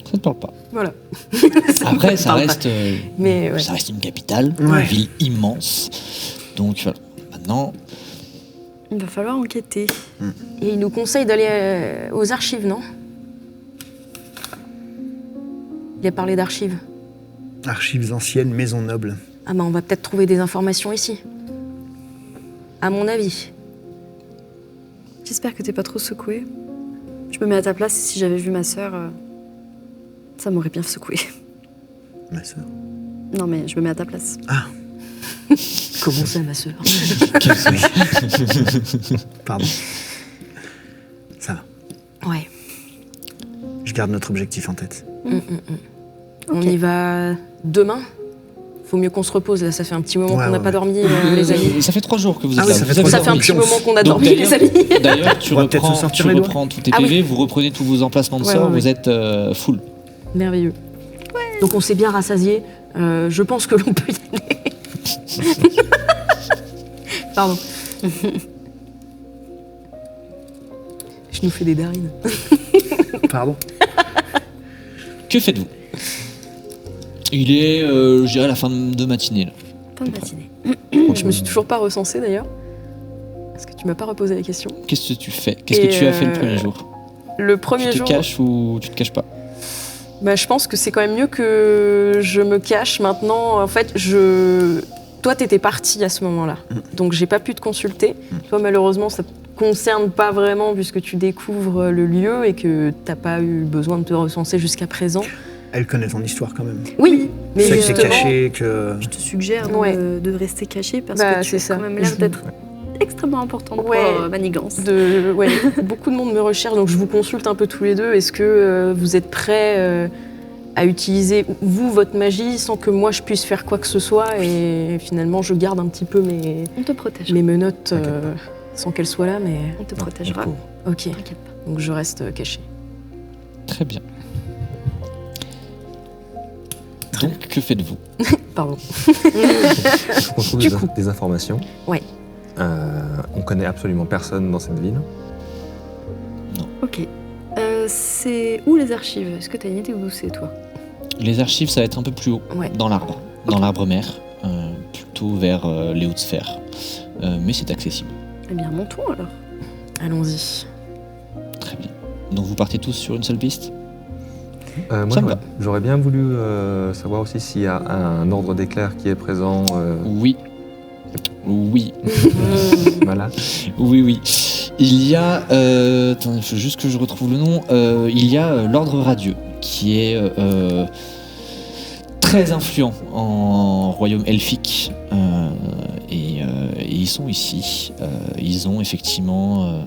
Ça ne parle pas. Voilà. Après, ça parle reste, Mais ouais. ça reste une capitale, Ouais. une ville immense. Donc voilà. Maintenant, Il va falloir enquêter. Et il nous conseille d'aller aux archives, non ? Il a parlé d'archives. Archives anciennes, maison noble. Ah bah on va peut-être trouver des informations ici. À mon avis. J'espère que t'es pas trop secoué. Je me mets à ta place et si j'avais vu ma sœur, ça m'aurait bien secoué. Ma sœur. Non mais je me mets à ta place. Ah, Comment ça, ma sœur ? pardon. Ça va. Ouais. Je garde notre objectif en tête. On y va demain ? Faut mieux qu'on se repose, là. Ça fait un petit moment Ouais, qu'on n'a ouais, pas ouais. dormi, les amis. ça fait 3 jours que vous êtes Ah oui, là. ça Vous fait avez 3 Ça fait un jours. petit moment qu'on a Donc, dormi, les amis. D'ailleurs, tu On va peut-être se reprends, sortir les doigts. tous tes Ah PV, oui. vous reprenez tous vos emplacements de Ouais, sort, ouais, vous êtes full. Merveilleux. Donc on s'est bien rassasié. Je pense que l'on peut y aller. Pardon. Je nous fais des darines. Pardon. Que faites-vous? Il est, je dirais, la fin de matinée. Là. Fin de matinée. Je me suis toujours pas recensée d'ailleurs. Parce que tu m'as pas reposé la question. Qu'est-ce que tu fais? Qu'est-ce Et que tu as fait le premier jour? Le premier Tu te jour, caches ou tu te caches pas? bah, je pense que c'est quand même mieux que je me cache maintenant. En fait, toi, t'étais partie à ce moment-là. Donc, j'ai pas pu te consulter. Toi, malheureusement, ça te concerne pas vraiment puisque tu découvres le lieu et que t'as pas eu besoin de te recenser jusqu'à présent. Elle connaît ton histoire quand même. Oui, mais C'est que c'est justement, caché, que... Je te suggère Ouais. de rester caché parce Bah, que tu c'est as ça. quand même l'air d'être extrêmement importante Ouais. pour Manigance. ouais, beaucoup de monde me recherche, donc je vous consulte un peu tous les deux. Est-ce que vous êtes prêts à utiliser, vous, votre magie sans que moi je puisse faire quoi que ce soit et finalement je garde un petit peu On te protégera. mes menottes sans qu'elles soient là, mais On te protégera. ok. T'inquiète pas. Donc je reste cachée. Très bien. Donc, que faites-vous? Pardon. On trouve Du des, coup. des informations. Ouais. On connaît absolument personne dans cette ville. Ok. C'est où les archives? Est-ce que t'as une idée où c'est toi? Les archives, ça va être un peu plus haut, Ouais. dans l'arbre. Dans l'arbre mère, plutôt vers les hautes sphères. Mais c'est accessible. Eh bien, montons alors. Allons-y. Très bien. Donc, vous partez tous sur une seule piste? Moi, Ça me j'aurais bien voulu savoir aussi s'il y a un ordre d'éclair qui est présent. Oui. Oui. Voilà. Oui, oui. Il y a... attends, il faut juste que je retrouve le nom. Il y a l'Ordre Radieux, qui est très influent en royaume elfique. Et ils sont ici. Ils ont effectivement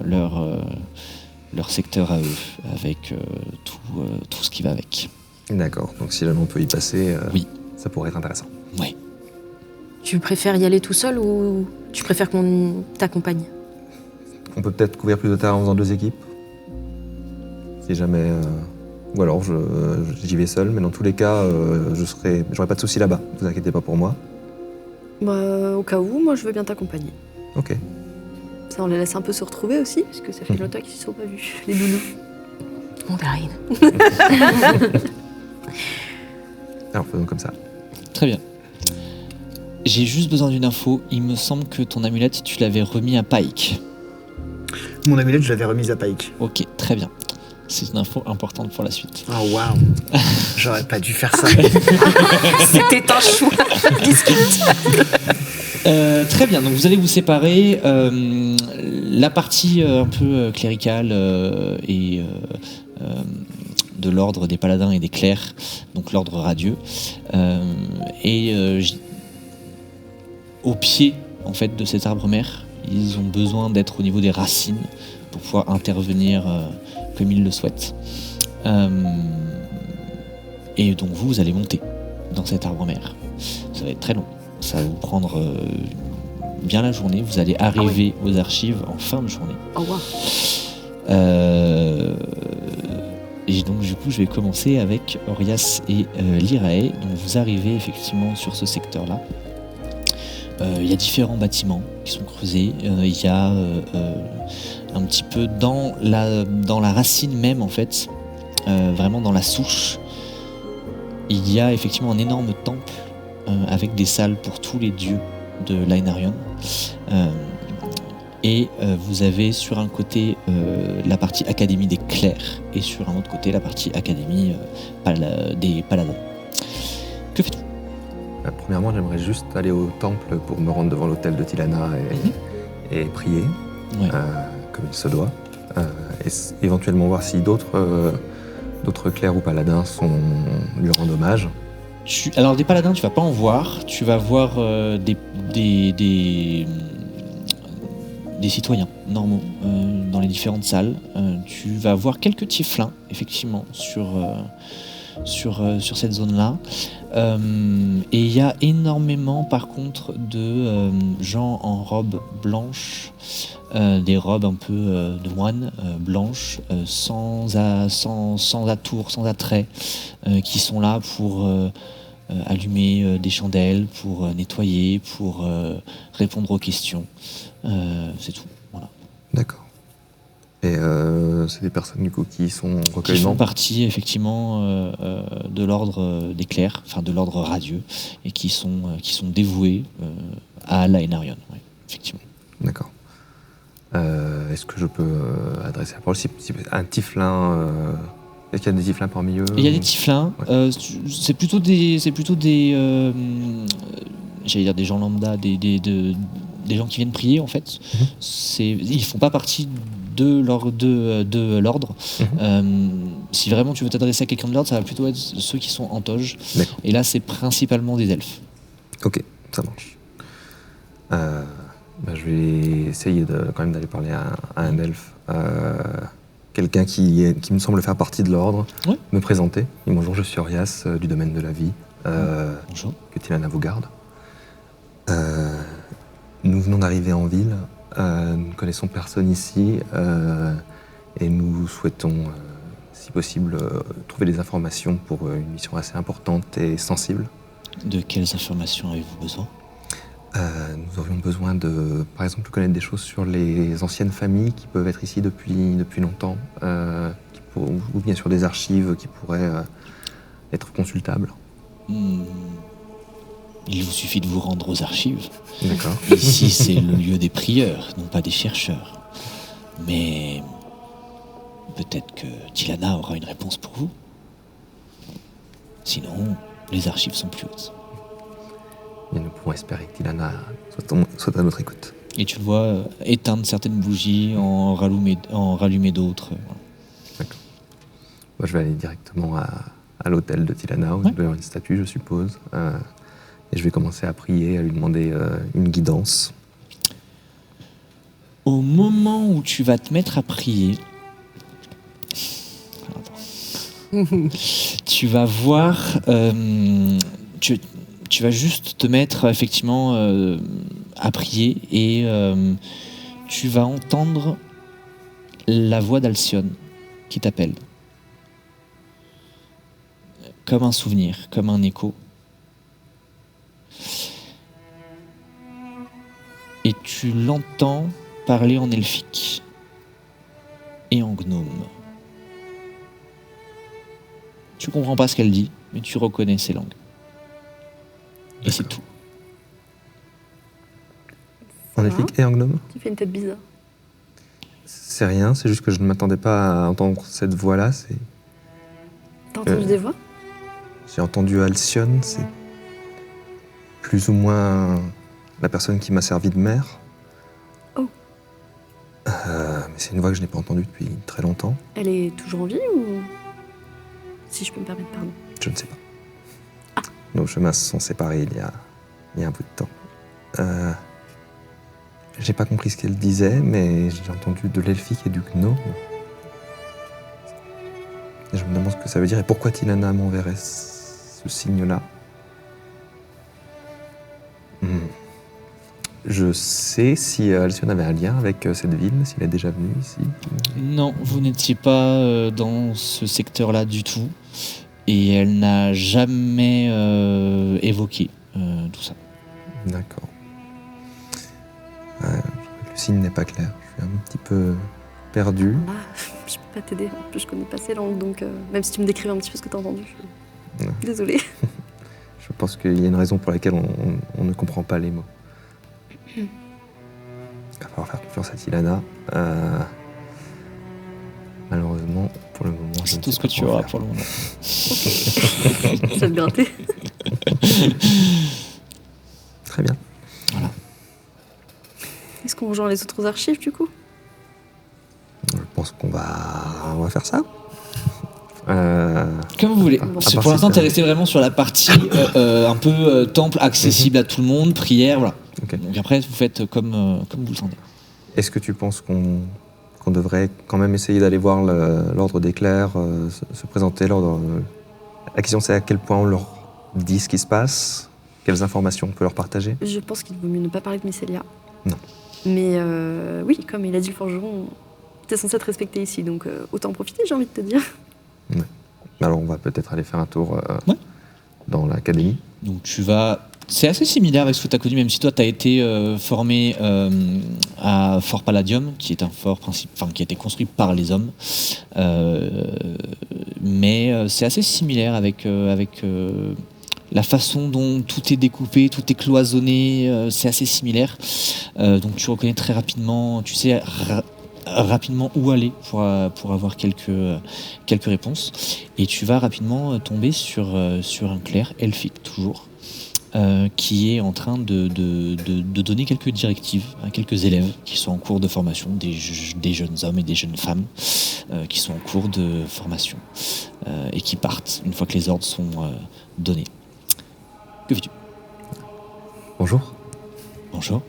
leur secteur à eux, avec tout ce qui va avec. D'accord. Donc si jamais on peut y passer, Oui. ça pourrait être intéressant. Oui. Tu préfères y aller tout seul ou tu préfères qu'on t'accompagne? On peut peut-être couvrir plus de terrain en faisant 2 équipes. Si jamais. Ou alors j'y vais seul, mais dans tous les cas, j'aurai pas de soucis là-bas. Ne vous inquiétez pas pour moi. Bah, au cas où, moi je veux bien t'accompagner. Ok. Ça, on les laisse un peu se retrouver aussi, parce que ça fait longtemps qu'ils se sont pas vus, les nounous. Mandarine. Alors faisons comme ça. Très bien. J'ai juste besoin d'une info. Il me semble que ton amulette, tu l'avais remis à Pike. Mon amulette, je l'avais remise à Pike. Ok, très bien. C'est une info importante pour la suite. Oh waouh. J'aurais pas dû faire ça. C'était un choix. Très bien, donc vous allez vous séparer. La partie un peu cléricale et de l'ordre des paladins et des clercs, donc l'ordre radieux, et au pied en fait de cet arbre mère. Ils ont besoin d'être au niveau des racines pour pouvoir intervenir comme ils le souhaitent. Et donc vous allez monter dans cet arbre mère. Ça va être très long. Ça va vous prendre bien la journée. Vous allez arriver aux archives en fin de journée. Oh, wow. Et donc du coup je vais commencer avec Orias et Lyrae. Donc vous arrivez effectivement sur ce secteur-là. Il y a différents bâtiments qui sont creusés. Il y a un petit peu dans la racine même en fait, vraiment dans la souche, il y a effectivement un énorme temple avec des salles pour tous les dieux de l'Aenarion. Et vous avez sur un côté la partie Académie des clercs et sur un autre côté la partie Académie des paladins. Que faites-vous ? Premièrement, j'aimerais juste aller au temple pour me rendre devant l'autel de Tilana et prier, Ouais. comme il se doit. Et éventuellement voir si d'autres clercs ou paladins lui rendent hommage. Alors des paladins tu vas pas en voir, tu vas voir des citoyens normaux dans les différentes salles. Tu vas voir quelques tieflins effectivement sur cette zone-là. Et il y a énormément par contre de gens en robe blanche, des robes un peu de moines blanches, sans atour, sans attrait, qui sont là pour allumer des chandelles, pour nettoyer, pour répondre aux questions. C'est tout. Voilà. D'accord. Et c'est des personnes du coup qui sont Qui recueillement. font partie effectivement de l'ordre des clercs, enfin de l'ordre radieux, et qui sont dévoués à l'Aenarion, ouais, effectivement. D'accord. Est-ce que je peux adresser la parole si un tieflin est-ce qu'il y a des tieflins parmi eux? Il y a des tieflins, c'est plutôt des j'allais dire des gens lambda, des gens qui viennent prier en fait. Ils font pas partie de l'ordre. Si vraiment tu veux t'adresser à quelqu'un de l'ordre, ça va plutôt être ceux qui sont en toge. D'accord. Et là, c'est principalement des elfes. Ok, ça marche. Je vais essayer quand même d'aller parler à un elfe. Quelqu'un qui me semble faire partie de l'ordre. Ouais. Me présenter. Et bonjour, je suis Orias du domaine de la vie. Bonjour. Que Tilana vous garde. Nous venons d'arriver en ville. Nous ne connaissons personne ici. Et nous souhaitons, si possible, trouver des informations pour une mission assez importante et sensible. De quelles informations avez-vous besoin ? Nous aurions besoin de, par exemple, connaître des choses sur les anciennes familles qui peuvent être ici depuis longtemps, ou bien sur des archives qui pourraient être consultables. Il vous suffit de vous rendre aux archives. D'accord. Ici, c'est le lieu des prieurs, non pas des chercheurs. Mais peut-être que Tilana aura une réponse pour vous. Sinon, les archives sont plus hautes. Et nous pouvons espérer que Tilana soit à notre écoute. Et tu le vois éteindre certaines bougies, en rallumer d'autres. Voilà. D'accord. Moi, je vais aller directement à l'hôtel de Tilana, où il doit y avoir une statue, je suppose. Et je vais commencer à prier, à lui demander une guidance. Au moment où tu vas te mettre à prier, tu vas voir, tu vas juste te mettre effectivement à prier et tu vas entendre la voix d'Alcyone qui t'appelle. Comme un souvenir, comme un écho. Et tu l'entends parler en elfique et en gnome. Tu comprends pas ce qu'elle dit, mais tu reconnais ces langues. Et c'est tout. En elfique et en gnome? Tu fais une tête bizarre. C'est rien, c'est juste que je ne m'attendais pas à entendre cette voix-là. T'as entendu des voix? J'ai entendu Alcyone, c'est plus ou moins la personne qui m'a servi de mère. Oh. Mais c'est une voix que je n'ai pas entendue depuis très longtemps. Elle est toujours en vie ou... Si je peux me permettre, pardon. Je ne sais pas. Nos chemins se sont séparés il y a un bout de temps. J'ai pas compris ce qu'elle disait, mais j'ai entendu de l'elfique et du gnome. Et je me demande ce que ça veut dire et pourquoi Tilana m'enverrait ce signe-là. Je sais si Alcyon avait un lien avec cette ville, s'il est déjà venu ici. Non, vous n'étiez pas dans ce secteur-là du tout. Et elle n'a jamais évoqué tout ça. D'accord. Je crois que le signe n'est pas clair. Je suis un petit peu perdu. Là, je peux pas t'aider. En plus, je connais pas ces langues, donc même si tu me décrivais un petit peu ce que t'as entendu, Ouais. désolée. Je pense qu'il y a une raison pour laquelle on ne comprend pas les mots. Il va falloir faire confiance à Tilana. Malheureusement, pour le moment, je C'est ne tout sais ce que pas tu quoi auras faire. pour le moment. Ça te gratter. Très bien. Est-ce qu'on rejoint les autres archives, du coup? Je pense qu'on va faire ça. Comme vous voulez. À Parce que part pour l'instant, si t'es t'as- resté vraiment sur la partie un peu temple, accessible à tout le monde, prière, voilà. Ok. Donc après, vous faites comme vous le sentez. Est-ce que tu penses qu'on devrait quand même essayer d'aller voir l'ordre des clercs, se présenter l'ordre la question, c'est à quel point on leur dit ce qui se passe, quelles informations on peut leur partager. Je pense qu'il vaut mieux ne pas parler de Mycélia. Non. Mais oui, comme il a dit le forgeron, t'es censé être respecté ici, donc autant en profiter, j'ai envie de te dire. Alors on va peut-être aller faire un tour Ouais. dans l'académie. Donc tu vas... C'est assez similaire avec ce que tu as connu, même si toi tu as été formé à Fort Palladium, qui est un fort qui a été construit par les hommes. Mais c'est assez similaire avec la façon dont tout est découpé, tout est cloisonné, c'est assez similaire. Donc tu reconnais très rapidement, tu sais rapidement où aller pour avoir quelques réponses. Et tu vas rapidement tomber sur un clerc elfique toujours. Qui est en train de donner quelques directives à quelques élèves qui sont en cours de formation, des jeunes hommes et des jeunes femmes qui sont en cours de formation et qui partent une fois que les ordres sont donnés. Que fais-tu? Bonjour, Bonjour.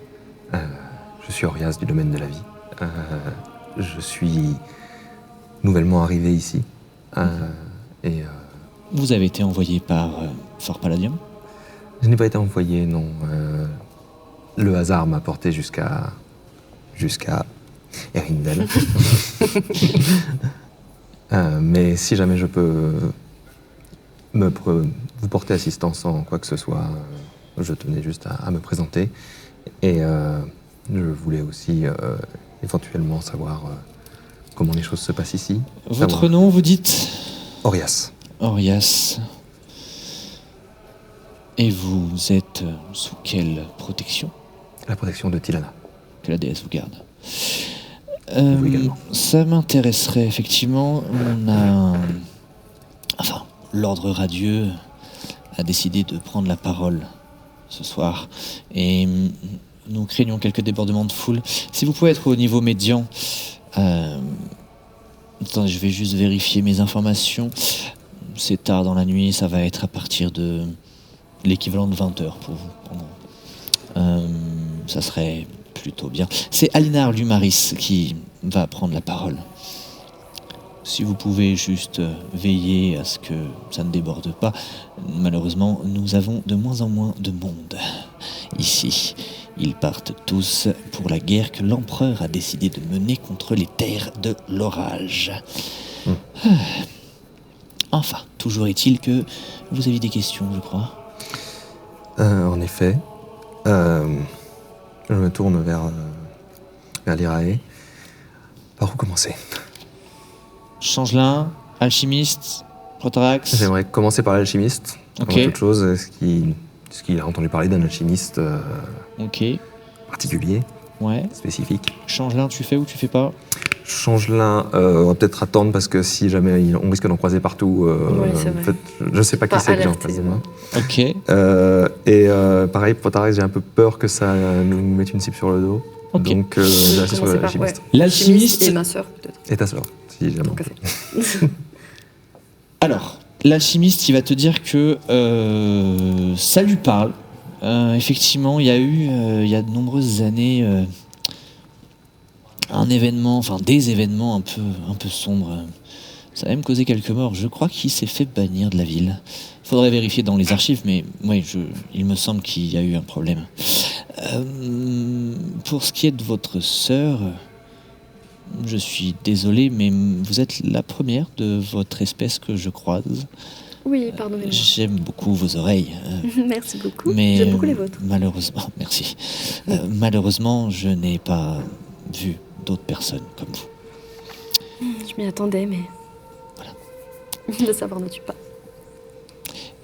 je suis Orias du domaine de la vie. Je suis nouvellement arrivé ici. Vous avez été envoyé par Fort Palladium? Je n'ai pas été envoyé, non. Le hasard m'a porté jusqu'à Erindel. Mais si jamais je peux vous porter assistance en quoi que ce soit, je tenais juste à me présenter. Et je voulais aussi éventuellement savoir comment les choses se passent ici. Votre Savoir. nom, vous dites? Orias. Orias. Et vous êtes sous quelle protection? La protection de Tilana. Que la déesse vous garde. Vous également. Ça m'intéresserait effectivement. L'ordre radieux a décidé de prendre la parole ce soir. Et nous craignons quelques débordements de foule. Si vous pouvez être au niveau médian. Attendez, je vais juste vérifier mes informations. C'est tard dans la nuit, ça va être à partir de l'équivalent de 20 heures pour vous. Ça serait plutôt bien. C'est Alinar Lumaris qui va prendre la parole. Si vous pouvez juste veiller à ce que ça ne déborde pas. Malheureusement, nous avons de moins en moins de monde ici. Ils partent tous pour la guerre que l'empereur a décidé de mener contre les terres de l'orage. Enfin, toujours est-il que vous avez des questions, je crois. En effet, je me tourne vers l'Irae. Par où commencer? Changelin, alchimiste, Protarax. J'aimerais commencer par l'alchimiste. Ok. Avant toute chose, est-ce qu'il a entendu parler d'un alchimiste Ok, particulier, ouais. spécifique? Changelin, tu fais ou tu fais pas? Changelin, on va peut-être attendre parce que si jamais on risque d'en croiser partout, c'est vrai. peut-être, je ne sais pas qui Pas c'est que j'ai en alerté, face de moi. Ok. Pareil, Protarax, j'ai un peu peur que ça nous mette une cible sur le dos. Ok. Donc, je vais rester sur Commencer par- l'alchimiste. ouais. L'alchimiste. Et ma sœur, peut-être. Et ta sœur, si jamais. Tant qu'à faire. Alors, l'alchimiste, il va te dire que ça lui parle. Effectivement, il y a eu, il y a de nombreuses années, un événement, enfin des événements un peu sombres. Ça a même causé quelques morts. Je crois qu'il s'est fait bannir de la ville. Faudrait vérifier dans les archives, mais oui, il me semble qu'il y a eu un problème. Pour ce qui est de votre sœur, je suis désolé, mais vous êtes la première de votre espèce que je croise. Oui, pardonnez-moi. J'aime beaucoup vos oreilles. Merci beaucoup. Mais J'aime beaucoup les vôtres. malheureusement, merci. Malheureusement, je n'ai pas vu d'autres personnes comme vous. Je m'y attendais, mais... Voilà. Le savoir ne tue pas.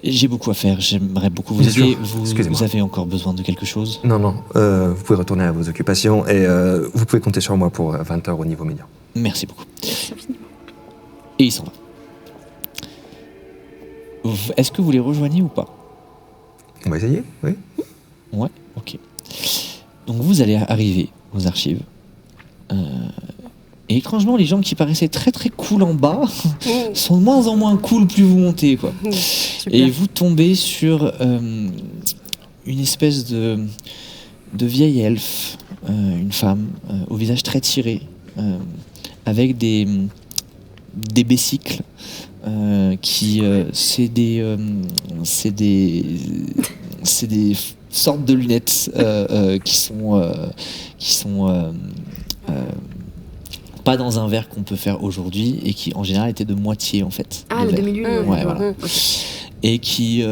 J'ai beaucoup à faire, j'aimerais beaucoup vous Bien aider. sûr. Vous Excusez-moi. avez encore besoin de quelque chose? Non, vous pouvez retourner à vos occupations et vous pouvez compter sur moi pour 20 heures au niveau médian. Merci beaucoup. Merci infiniment. Et il s'en va. Est-ce que vous les rejoignez ou pas? On va essayer, oui. Ouais, ok. Donc vous allez arriver aux archives. Et étrangement, les gens qui paraissaient très très cool en bas sont de moins en moins cool plus vous montez, quoi. Super. Et vous tombez sur une espèce de vieille elfe, une femme, au visage très tiré, avec des bécicles, c'est des sortes de lunettes qui sont pas dans un verre qu'on peut faire aujourd'hui et qui en général étaient de moitié en fait. Ah, de le verre. demi-lune. Ouais, voilà. Ok. Et qui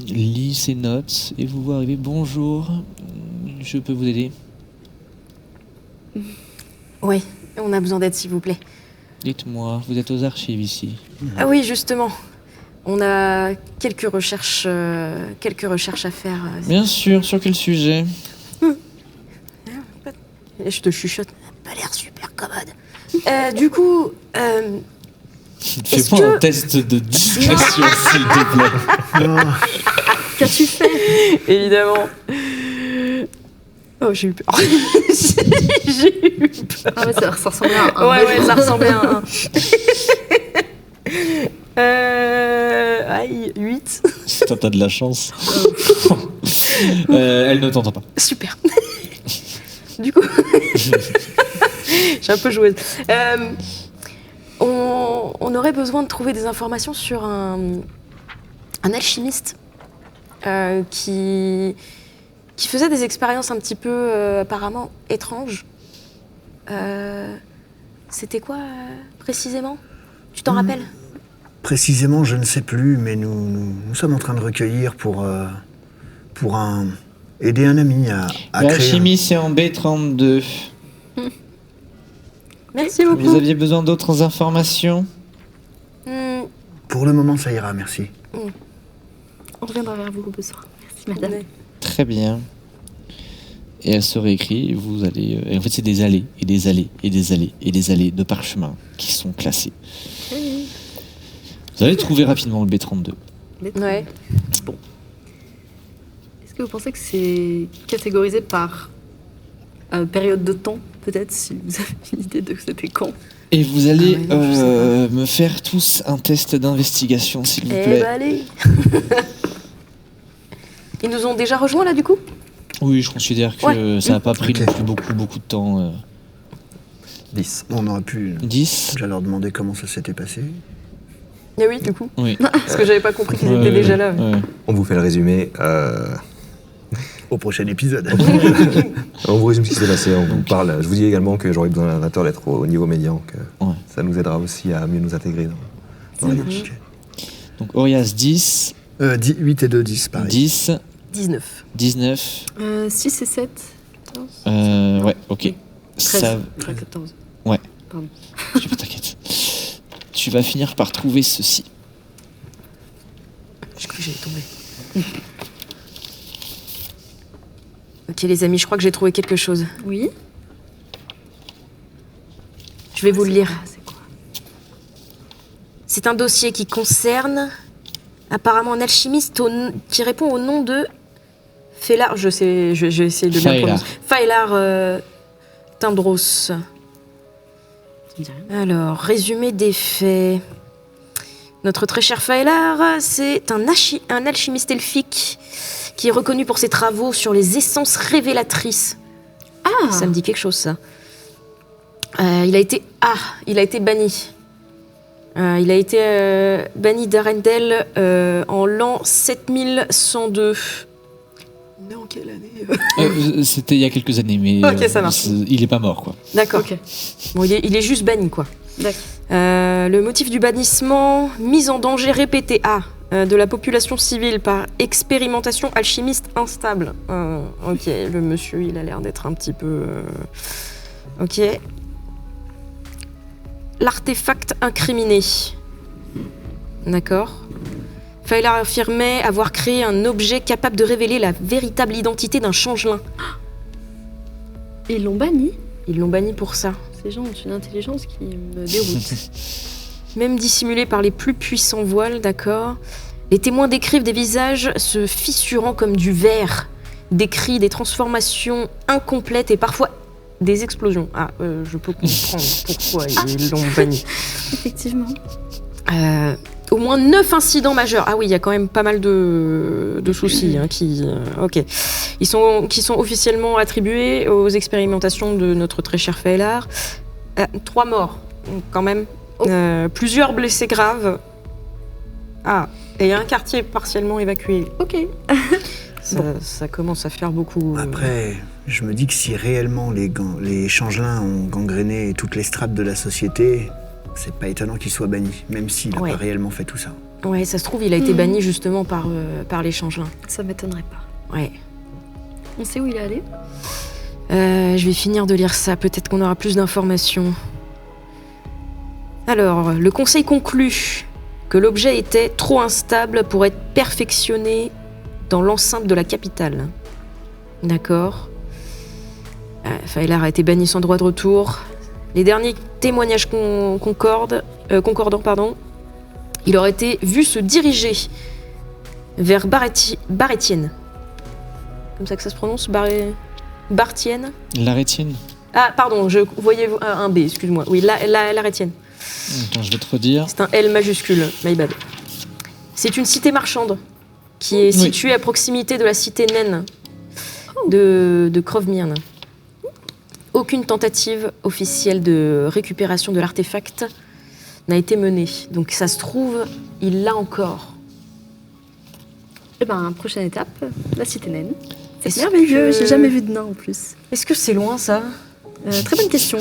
lit ses notes et vous voit arriver. Bonjour, je peux vous aider? Oui, on a besoin d'aide, s'il vous plaît. Dites-moi, vous êtes aux archives ici. Ah oui, justement. On a quelques recherches à faire. Bien sûr, sur quel sujet? Et je te chuchote. Pas l'air super commode. Du coup, Fais-moi que- un test de discrétion, s'il te plaît. Non, Qu'as-tu fait? évidemment. Oh, j'ai eu peur. J'ai eu peur. Ah ouais, ça ressemblait à un... Ouais, ça ressemblait à un. Aïe, 8. T'as de la chance. Elle ne t'entend pas. Super. Du coup, j'ai un peu joué. On aurait besoin de trouver des informations sur un alchimiste qui faisait des expériences un petit peu apparemment étranges. C'était quoi précisément? Tu t'en rappelles? précisément, je ne sais plus, mais nous sommes en train de recueillir pour aider un ami à créer... L'alchimie, c'est en B32. Merci Vous beaucoup. aviez besoin d'autres informations? Pour le moment, ça ira, merci. On reviendra vers vous au besoin. Merci, madame. Très bien. Et elle se réécrit, et vous allez... et en fait, c'est des allées, et des allées, et des allées, et des allées de parchemin qui sont classés. Vous allez trouver rapidement le B32. Ouais. Est-ce que vous pensez que c'est catégorisé par période de temps, peut-être, si vous avez une idée de c'était quand? Et vous allez Ah ouais, non, je sais me faire tous un test d'investigation, s'il vous Eh plaît. bah allez. Ils nous ont déjà rejoints là du coup? Oui, je considère que Ouais. ça n'a pas pris Ok. non plus beaucoup de temps. 10. On aurait pu 10. déjà leur demander comment ça s'était passé. Ah oui, du coup. Oui. Parce que j'avais pas compris qu'ils Ouais, étaient déjà ouais, là. ouais. On vous fait le résumé. Au prochain épisode. On vous résume ce qui s'est passé, on vous parle. Je vous dis également que j'aurai besoin à 20 heures d'être au niveau médian, que Ouais. ça nous aidera aussi à mieux nous intégrer dans la Ok. Donc Orias 10, 8 et 2, 10, pareil. 10, 19. 19. 6 et 7. 14. Ouais, ok. 13. Ça, 14. Ouais. Pardon. tu peux t'inquiète. Tu vas finir par trouver ceci. J'ai cru que j'allais tomber. Ok les amis, je crois que j'ai trouvé quelque chose. Oui. Je vais vous le lire. C'est quoi? C'est un dossier qui concerne apparemment un alchimiste qui répond au nom de Failar. Je vais essayer de bien Failar. prononcer. Failar Tindros. Ça me dit rien. Alors, résumé des faits. Notre très cher Failar, c'est un alchimiste elfique qui est reconnu pour ses travaux sur les essences révélatrices. Ah, Ça me dit quelque chose, ça. Il a été banni. Il a été banni d'Arendelle en l'an 7102. Mais en quelle année C'était il y a quelques années, mais Ok, ça marche. il est pas mort, quoi. D'accord. Ok. Bon, il est juste banni, quoi. D'accord. Le motif du bannissement, mise en danger répétée de la population civile par expérimentation alchimiste instable. Ok, le monsieur, il a l'air d'être un petit peu... Ok. L'artefact incriminé. D'accord. Faylar affirmait avoir créé un objet capable de révéler la véritable identité d'un changelin. Et ils l'ont banni. Ils l'ont banni pour ça. Ces gens ont une intelligence qui me déroute. Même dissimulé par les plus puissants voiles, d'accord. Les témoins décrivent des visages se fissurant comme du verre, des cris, des transformations incomplètes et parfois des explosions. Je peux comprendre pourquoi ils l'ont banni. Effectivement. Au moins 9 incidents majeurs. Ah oui, il y a quand même pas mal de soucis qui sont officiellement attribués aux expérimentations de notre très cher Faylar. 3 morts, quand même. Plusieurs blessés graves. Et un quartier partiellement évacué. Ok. Ça commence à faire beaucoup. Après, je me dis que si réellement les changelins ont gangréné toutes les strates de la société, c'est pas étonnant qu'il soit banni, même s'il n'a pas réellement fait tout ça. Ouais, ça se trouve, il a été banni justement par les changelins. Ça m'étonnerait pas. Ouais. On sait où il est allé? Je vais finir de lire ça, peut-être qu'on aura plus d'informations. Alors, le conseil conclut que l'objet était trop instable pour être perfectionné dans l'enceinte de la capitale. D'accord. Faylar a été banni sans droit de retour. Les derniers témoignages concordants, il aurait été vu se diriger vers Baretienne. Comme ça que ça se prononce, Bartienne. L'Arétienne. Ah, pardon, je voyais un B, excuse-moi. Oui, l'Arétienne. Attends, je vais te redire. C'est un L majuscule, my bad. C'est une cité marchande qui est située à proximité de la cité naine de Crowmyrne. Aucune tentative officielle de récupération de l'artefact n'a été menée. Donc ça se trouve, il l'a encore. Eh ben, prochaine étape, la cité naine. C'est Est-ce merveilleux, que- j'ai jamais vu de nain en plus. Est-ce que c'est loin, ça? Très bonne question.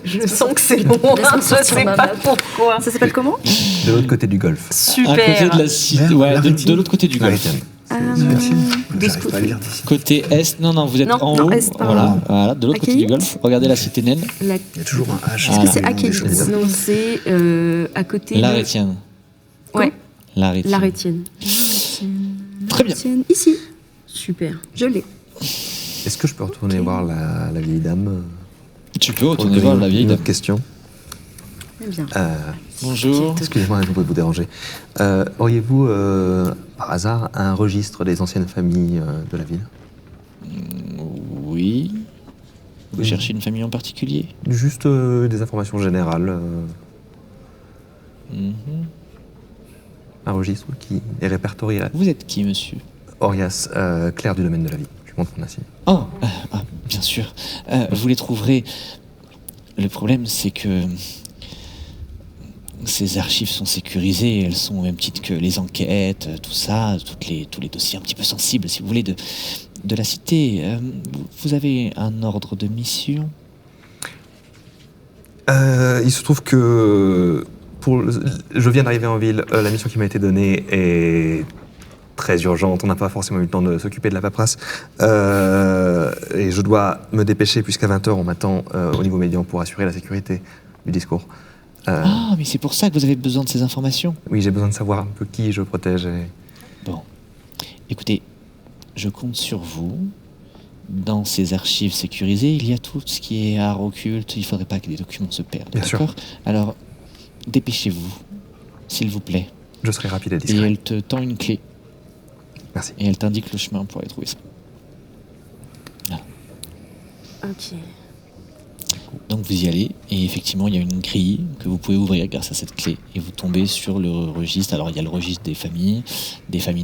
Je sens que c'est loin, Laisse-moi je sortir sais ma pas map. pourquoi. Ça s'appelle comment? De l'autre côté du golfe. Super. À côté de la cité, de l'autre côté du golfe. L'Arétienne. J'arrive pas à lire d'ici. Côté est, non, vous êtes Non, en non, haut. est, pardon. Voilà, de l'autre côté du Achaïte. golfe. Regardez la cité naine. La- Il y a toujours un H. Est-ce que c'est Achaïte? Non, c'est à côté de... L'Arétienne. Ouais, L'Arétienne. l'Arétienne. Très bien. Tiens, ici, Super. je l'ai. Est-ce que je peux retourner voir la vieille dame Tu peux pour retourner lui voir poser la vieille une dame. autre question. Eh bien. Bonjour. Excusez-moi de vous déranger. Auriez-vous, par hasard, un registre des anciennes familles de la ville? Oui. Vous Oui. cherchez une famille en particulier? Juste des informations générales. Mhm. Un registre qui est répertorié là. Vous êtes qui, monsieur? Orias, clerc du domaine de la vie. Je montre mon assiette. Oh, bien sûr. Vous les trouverez. Le problème, c'est que ces archives sont sécurisées. Elles sont au même titre que les enquêtes, tout ça, tous les dossiers un petit peu sensibles, si vous voulez, de la cité. Vous avez un ordre de mission? Il se trouve que je viens d'arriver en ville. La mission qui m'a été donnée est très urgente. On n'a pas forcément eu le temps de s'occuper de la paperasse. Et je dois me dépêcher puisqu'à 20h, on m'attend au niveau médian pour assurer la sécurité du discours. Ah, mais c'est pour ça que vous avez besoin de ces informations. Oui, j'ai besoin de savoir un peu qui je protège. Bon. Écoutez, je compte sur vous. Dans ces archives sécurisées, il y a tout ce qui est art occulte. Il ne faudrait pas que des documents se perdent. Bien sûr. D'accord? Alors, dépêchez-vous, s'il vous plaît. Je serai rapide et Et discret. elle te tend une clé. Merci. Et elle t'indique le chemin pour aller trouver ça. Ok. Donc vous y allez, et effectivement il y a une grille que vous pouvez ouvrir grâce à cette clé, et vous tombez sur le registre. Alors il y a le registre des familles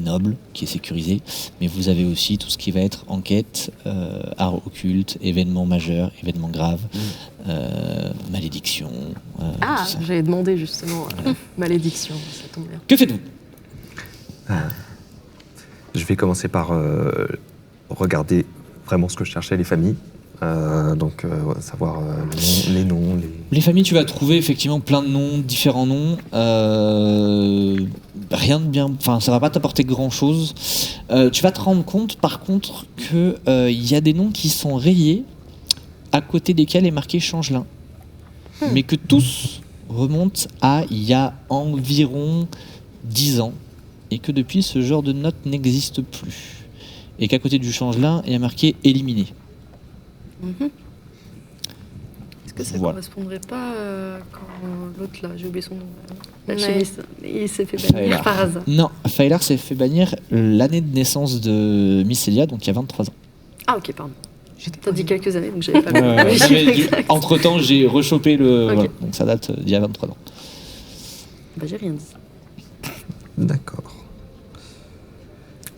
nobles, qui est sécurisé, mais vous avez aussi tout ce qui va être enquête, art occulte, événements majeurs, événements graves, malédiction. Ah, tout ça. j'avais demandé justement malédiction, ça tombe bien. Que faites-vous? Je vais commencer par regarder vraiment ce que je cherchais, les familles. Savoir les noms. Les familles, tu vas trouver effectivement plein de noms, différents noms. Rien de bien. Enfin, ça va pas t'apporter grand chose. Tu vas te rendre compte, par contre, que il y a des noms qui sont rayés, à côté desquels est marqué Changelin, mais que tous remontent à il y a environ 10 ans, et que depuis ce genre de note n'existe plus, et qu'à côté du Changelin, il y a marqué éliminé. Est-ce que ça Voilà. correspondrait pas quand l'autre là, j'ai oublié son nom, Ouais. l'alchimiste, il s'est fait bannir Faylar. par hasard. Non, Faylar s'est fait bannir l'année de naissance de Mycelia, donc il y a 23 ans. Ah ok, pardon. T'as dit quelques années, donc j'avais pas Entre temps, j'ai rechopé le. Ok. Voilà, donc ça date d'il y a 23 ans. Bah j'ai rien dit. D'accord.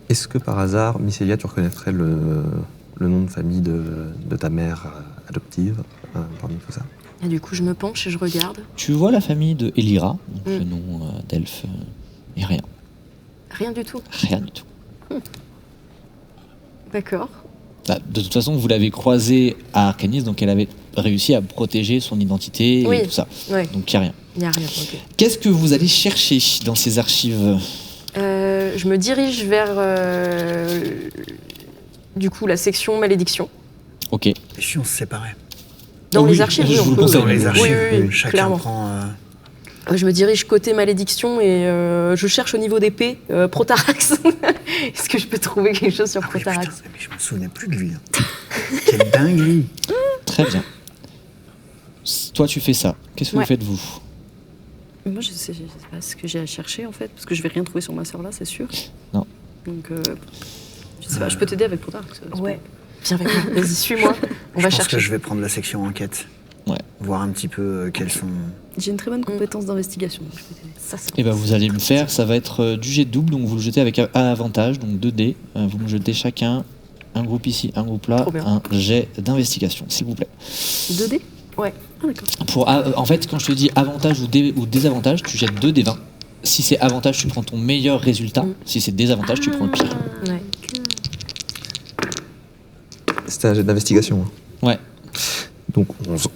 Est-ce que par hasard, Mycelia, tu reconnaîtrais le nom de famille de ta mère adoptive parmi tout ça? Et du coup, je me penche et je regarde. Tu vois la famille de Elira, donc Mm. le nom d'elfe, et rien. Rien du tout. Rien du tout. D'accord. Bah, de toute façon, vous l'avez croisée à Arcanis, donc elle avait réussi à protéger son identité Oui. et tout ça. Ouais, Donc il n'y a rien. il n'y a rien. Ok. Qu'est-ce que vous allez chercher dans ces archives? Je me dirige vers du coup la section malédiction. Ok. Et si on se séparait? Dans Oui, les archives, je oui, on vous le peut. conseille. Dans les archives, Oui, oui, chacun clairement. prend... Je me dirige côté malédiction et je cherche au niveau d'épée Protarax. Est-ce que je peux trouver quelque chose sur Ah oui, putain, Protarax? mais je me souvenais plus de lui. Hein. Quelle dinguerie! Très bien. Toi, tu fais ça. Qu'est-ce que Ouais. vous faites, vous? Moi je sais pas ce que j'ai à chercher en fait, parce que je vais rien trouver sur ma sœur là, c'est sûr. Non. Donc je sais pas, je peux t'aider avec Potar. Ouais. Viens avec moi. Vas-y, suis-moi. On Je va pense chercher. que je vais prendre la section enquête. Ouais. Voir un petit peu quels sont... J'ai une très bonne compétence d'investigation, donc je peux t'aider. Ça, c'est Et ben vous allez me faire, ça va être du jet double, donc vous le jetez avec avantage, donc 2 dés. Vous me jetez chacun, un groupe ici, un groupe là, Trop bien. un jet d'investigation, s'il vous plaît. 2D. Ouais. Ah d'accord. En fait, quand je te dis avantage ou désavantage, tu jettes 2 des 20. Si c'est avantage, tu prends ton meilleur résultat. Si c'est désavantage, tu prends le pire. Ouais. C'était un jet d'investigation. Hein. Ouais. Donc 11,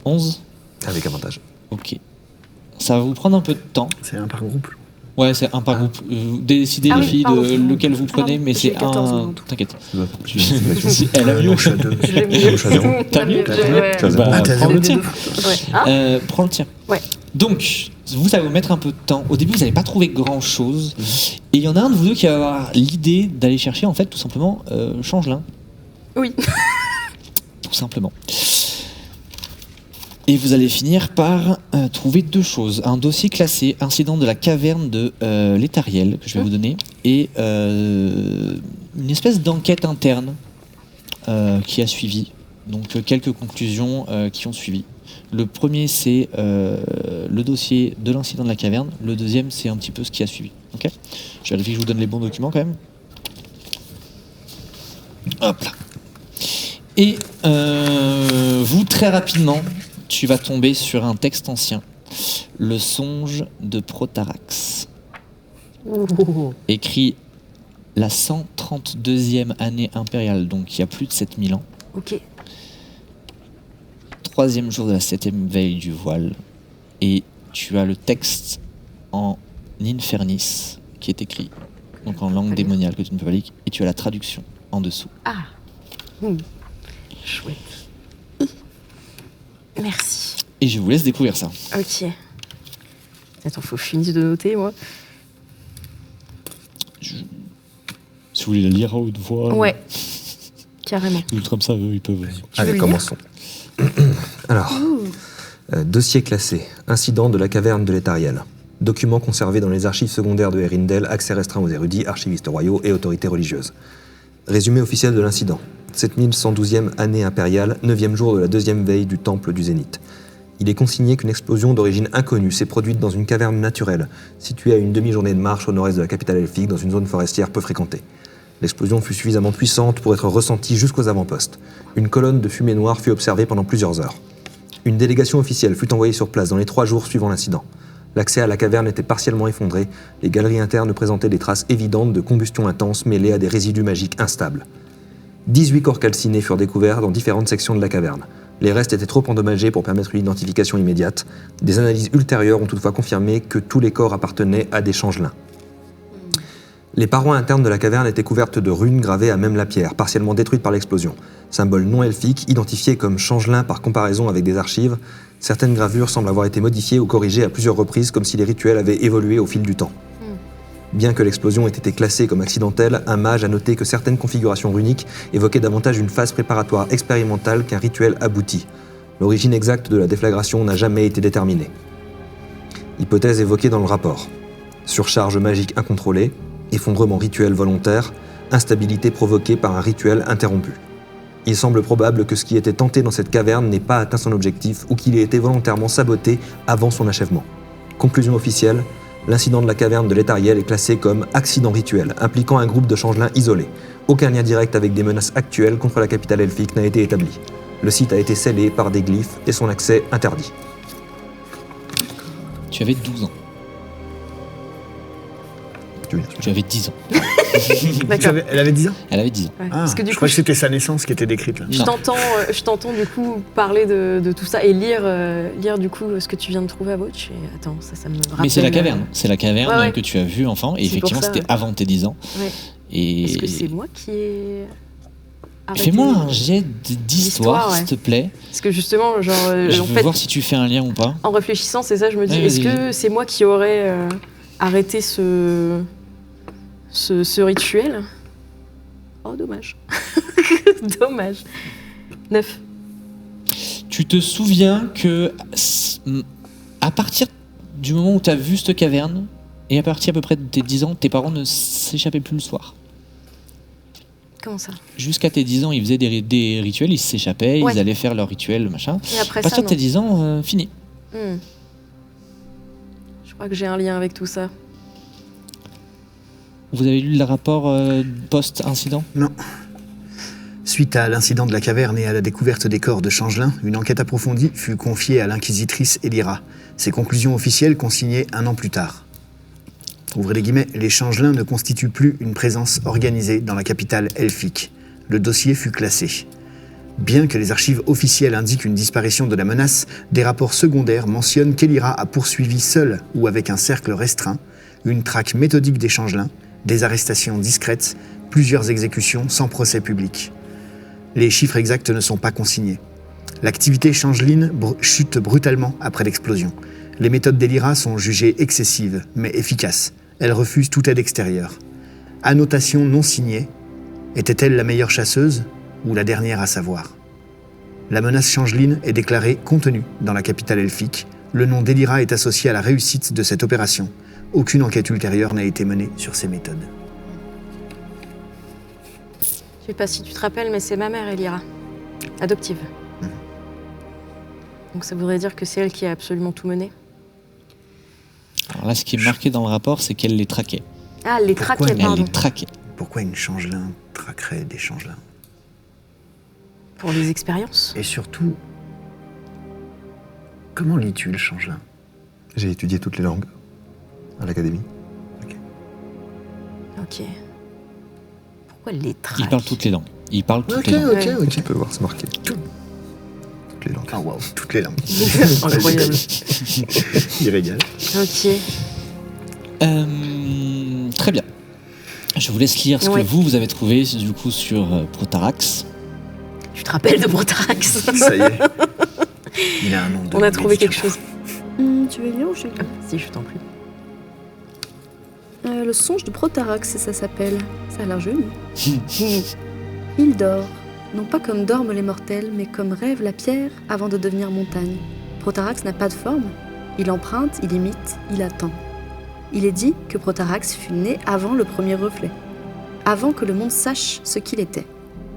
11. avec avantage. Ok. Ça va vous prendre un peu de temps. C'est un par groupe. Ouais, c'est un par groupe. Décidez Ah les oui, filles pardon. de lequel vous prenez, Pardon, mais j'ai c'est 14 un. en tout. T'inquiète. Tu Si elle a mieux. Non, je suis à 2. J'ai mieux. T'as mieux Ouais. Tu as Bah, Ah, t'as prends zéro. le tien. Ouais. Ah, Prends le tien. Ouais. Donc, vous, ça va vous mettre un peu de temps. Au début, vous n'allez pas trouver grand-chose. Et il y en a un de vous deux qui va avoir l'idée d'aller chercher, en fait, tout simplement, Changelin. Oui. Tout simplement. Et vous allez finir par trouver 2 choses. Un dossier classé, incident de la caverne de l'Étariel, que je vais vous donner, et une espèce d'enquête interne qui a suivi. Donc quelques conclusions qui ont suivi. Le premier, c'est le dossier de l'incident de la caverne. Le deuxième, c'est un petit peu ce qui a suivi. Ok ? Je vérifie que je vous donne les bons documents quand même. Hop là. Et vous, très rapidement, tu vas tomber sur un texte ancien. Le songe de Protarax. Écrit la 132e année impériale, donc il y a plus de 7000 ans. Ok. 3e jour de la 7e veille du voile. Et tu as le texte en Infernis qui est écrit, donc en langue démoniale que tu ne peux pas lire, et tu as la traduction en dessous. Ah. Chouette. Merci. Et je vous laisse découvrir ça. Ok. Attends, faut que je finisse de noter, moi. Si vous voulez la lire à haute voix, Ouais. Carrément. comme ça, eux, ils peuvent. veux Allez, le commençons. Alors, dossier classé. Incident de la caverne de l'Étariel. Document conservé dans les archives secondaires de Erindel, accès restreint aux érudits, archivistes royaux et autorités religieuses. Résumé officiel de l'incident. 7112e année impériale, 9e jour de la 2e veille du temple du Zénith. Il est consigné qu'une explosion d'origine inconnue s'est produite dans une caverne naturelle, située à une demi-journée de marche au nord-est de la capitale elfique, dans une zone forestière peu fréquentée. L'explosion fut suffisamment puissante pour être ressentie jusqu'aux avant-postes. Une colonne de fumée noire fut observée pendant plusieurs heures. Une délégation officielle fut envoyée sur place dans les 3 jours suivant l'incident. L'accès à la caverne était partiellement effondré, les galeries internes présentaient des traces évidentes de combustion intense mêlées à des résidus magiques instables. 18 corps calcinés furent découverts dans différentes sections de la caverne. Les restes étaient trop endommagés pour permettre une identification immédiate. Des analyses ultérieures ont toutefois confirmé que tous les corps appartenaient à des changelins. Les parois internes de la caverne étaient couvertes de runes gravées à même la pierre, partiellement détruites par l'explosion. Symbole non elfique, identifié comme changelin par comparaison avec des archives, certaines gravures semblent avoir été modifiées ou corrigées à plusieurs reprises comme si les rituels avaient évolué au fil du temps. Bien que l'explosion ait été classée comme accidentelle, un mage a noté que certaines configurations runiques évoquaient davantage une phase préparatoire expérimentale qu'un rituel abouti. L'origine exacte de la déflagration n'a jamais été déterminée. Hypothèse évoquée dans le rapport. Surcharge magique incontrôlée, effondrement rituel volontaire, instabilité provoquée par un rituel interrompu. Il semble probable que ce qui était tenté dans cette caverne n'ait pas atteint son objectif ou qu'il ait été volontairement saboté avant son achèvement. Conclusion officielle, l'incident de la caverne de l'Étariel est classé comme accident rituel, impliquant un groupe de changelins isolés. Aucun lien direct avec des menaces actuelles contre la capitale elfique n'a été établi. Le site a été scellé par des glyphes et son accès interdit. Tu avais 12 ans. Tu avais 10 ans. D'accord. Elle avait 10 ans. Elle avait 10 ans. Ouais. Ah, Parce que du je coup, crois que c'était sa naissance qui était décrite là. je t'entends du coup parler de tout ça et lire du coup ce que tu viens de trouver à Vouch. Et attends, ça me rappelle. Mais c'est la caverne. C'est la caverne Ouais. que tu as vue enfant. Et C'est effectivement, pour ça, c'était avant tes 10 ans. Ouais. Et... Est-ce que c'est moi qui ai arrêté Fais-moi un jet d'histoire, ouais. s'il te plaît. Parce que justement, genre, Je en veux fait, voir si tu fais un lien ou pas. en réfléchissant, c'est ça, je me dis, Ouais, est-ce vas-y. que c'est moi qui aurais arrêté ce rituel? Oh, dommage. Dommage. 9. Tu te souviens que à partir du moment où tu as vu cette caverne, et à partir à peu près de tes 10 ans, tes parents ne s'échappaient plus le soir. Comment ça? Jusqu'à tes 10 ans, ils faisaient des rituels, ils s'échappaient, Ouais. ils allaient faire leurs rituels, machin. Et après À partir ça, de non. tes 10 ans, fini. Je crois que j'ai un lien avec tout ça. Vous avez lu le rapport post-incident? Non. Suite à l'incident de la caverne et à la découverte des corps de changelins, une enquête approfondie fut confiée à l'inquisitrice Elira. Ses conclusions officielles consignées 1 an plus tard. Ouvrez les guillemets, les changelins ne constituent plus une présence organisée dans la capitale elfique. Le dossier fut classé. Bien que les archives officielles indiquent une disparition de la menace, des rapports secondaires mentionnent qu'Elira a poursuivi seule ou avec un cercle restreint une traque méthodique des changelins, des arrestations discrètes, plusieurs exécutions sans procès public. Les chiffres exacts ne sont pas consignés. L'activité changeline chute brutalement après l'explosion. Les méthodes d'Elira sont jugées excessives, mais efficaces. Elle refuse toute aide extérieure. Annotation non signée. Était-elle la meilleure chasseuse ou la dernière à savoir? La menace changeline est déclarée contenue dans la capitale elfique. Le nom d'Elira est associé à la réussite de cette opération. Aucune enquête ultérieure n'a été menée sur ces méthodes. Je sais pas si tu te rappelles, mais c'est ma mère, Elira. Adoptive. Donc ça voudrait dire que c'est elle qui a absolument tout mené. Alors là, ce qui est marqué dans le rapport, c'est qu'elle les traquait. Ah, elle les Pourquoi traquait, elle Elle pardon. les traquait. Pourquoi une changelin traquerait des changelins? Pour les expériences. Et surtout, comment lis-tu le changelin? J'ai étudié toutes les langues à l'académie. Ok. Pourquoi elle les traque? Il parle toutes les langues. Il parle toutes Ok, les langues. ok, Ouais. ok. Tu peux voir, c'est marqué. Toutes les langues. Ah waouh, toutes les langues. Incroyable. Il régale. Ok. Très bien. Je vous laisse lire ce Oui. que vous avez trouvé du coup sur Protarax. Tu te rappelles de Brotarax? Ça y est. Il a un nom de On a trouvé quelque médicament. chose. Tu veux lire ou je lis? Si, je t'en prie. Le songe de Protarax, ça s'appelle. Ça a l'air joli. Il dort, non pas comme dorment les mortels, mais comme rêve la pierre avant de devenir montagne. Protarax n'a pas de forme. Il emprunte, il imite, il attend. Il est dit que Protarax fut né avant le premier reflet, avant que le monde sache ce qu'il était.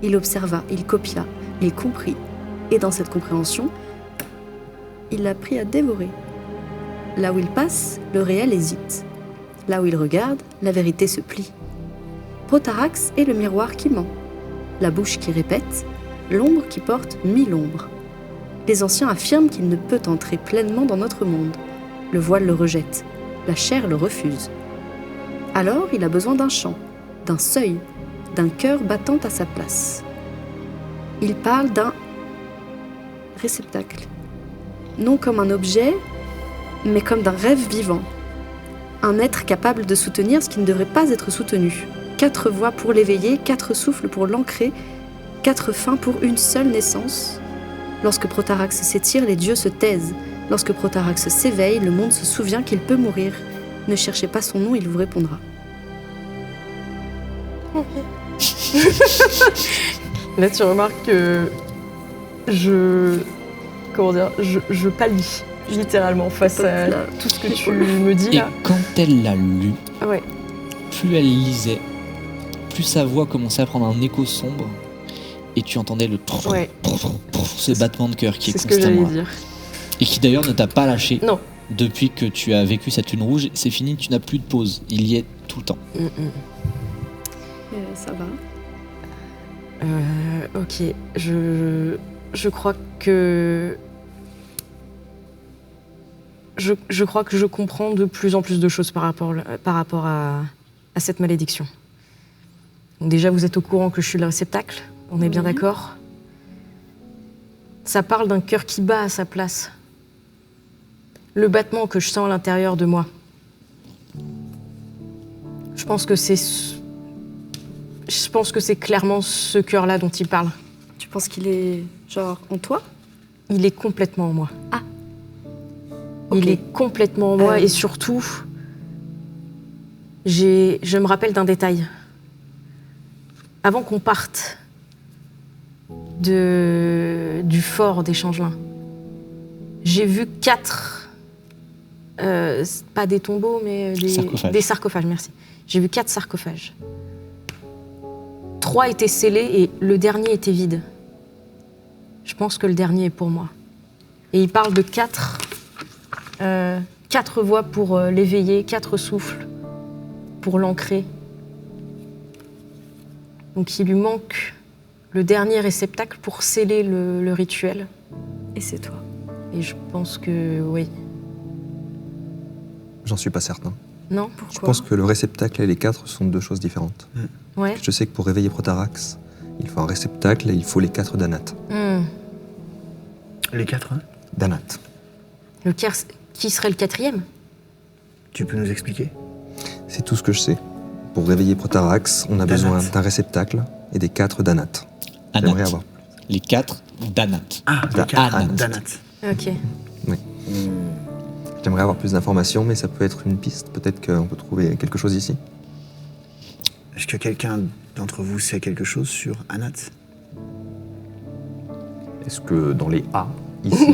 Il observa, il copia, il comprit. Et dans cette compréhension, il apprit à dévorer. Là où il passe, le réel hésite. Là où il regarde, la vérité se plie. Protarax est le miroir qui ment, la bouche qui répète, l'ombre qui porte 1000 ombres. Les anciens affirment qu'il ne peut entrer pleinement dans notre monde. Le voile le rejette, la chair le refuse. Alors il a besoin d'un champ, d'un seuil, d'un cœur battant à sa place. Il parle d'un réceptacle, non comme un objet, mais comme d'un rêve vivant. Un être capable de soutenir ce qui ne devrait pas être soutenu. 4 voix pour l'éveiller, 4 souffles pour l'ancrer, 4 fins pour une seule naissance. Lorsque Protarax s'étire, les dieux se taisent. Lorsque Protarax s'éveille, le monde se souvient qu'il peut mourir. Ne cherchez pas son nom, il vous répondra. Là, tu remarques que je pâlis littéralement face à tout ce que tu me dis Et là. quand elle l'a lu, Ouais. plus elle lisait, plus sa voix commençait à prendre un écho sombre et tu entendais le Ouais. ce battement de cœur qui est C'est ce que j'allais constamment là. dire. Et qui d'ailleurs ne t'a pas lâché. Non. Depuis que tu as vécu cette lune rouge, c'est fini, tu n'as plus de pause. Il y est tout le temps. Ça va. Ok, je crois que... Je crois que je comprends de plus en plus de choses par rapport à cette malédiction. Donc déjà, vous êtes au courant que je suis le réceptacle, on est bien d'accord. Ça parle d'un cœur qui bat à sa place. Le battement que je sens à l'intérieur de moi. Je pense que c'est clairement ce cœur-là dont il parle. Tu penses qu'il est, genre, en toi? Il est complètement en moi. Ah. Il Ok. est complètement en moi et surtout, je me rappelle d'un détail. Avant qu'on parte du fort des Changelins, j'ai vu 4, pas des tombeaux, mais Sarcophages. des sarcophages, merci. J'ai vu 4 sarcophages. 3 étaient scellés et le dernier était vide. Je pense que le dernier est pour moi. Et il parle de 4 voix pour l'éveiller, 4 souffles pour l'ancrer. Donc il lui manque le dernier réceptacle pour sceller le rituel. Et c'est toi. Et je pense que oui. J'en suis pas certain. Non? Pourquoi? Je pense que le réceptacle et les 4 sont 2 choses différentes. Ouais. Je sais que pour réveiller Protarax, il faut un réceptacle et il faut les 4 danates. Les 4, hein? Danates. Qui serait le 4e? Tu peux nous expliquer? C'est tout ce que je sais. Pour réveiller Protarax, on a Danates. besoin d'un réceptacle et des 4 danates. J'aimerais Anat. avoir. Les 4 d'Anat. Ah, les 4 Anat. Danat. Ok. J'aimerais avoir plus d'informations, mais ça peut être une piste. Peut-être qu'on peut trouver quelque chose ici. Est-ce que quelqu'un d'entre vous sait quelque chose sur Anat? Est-ce que dans les A, ici,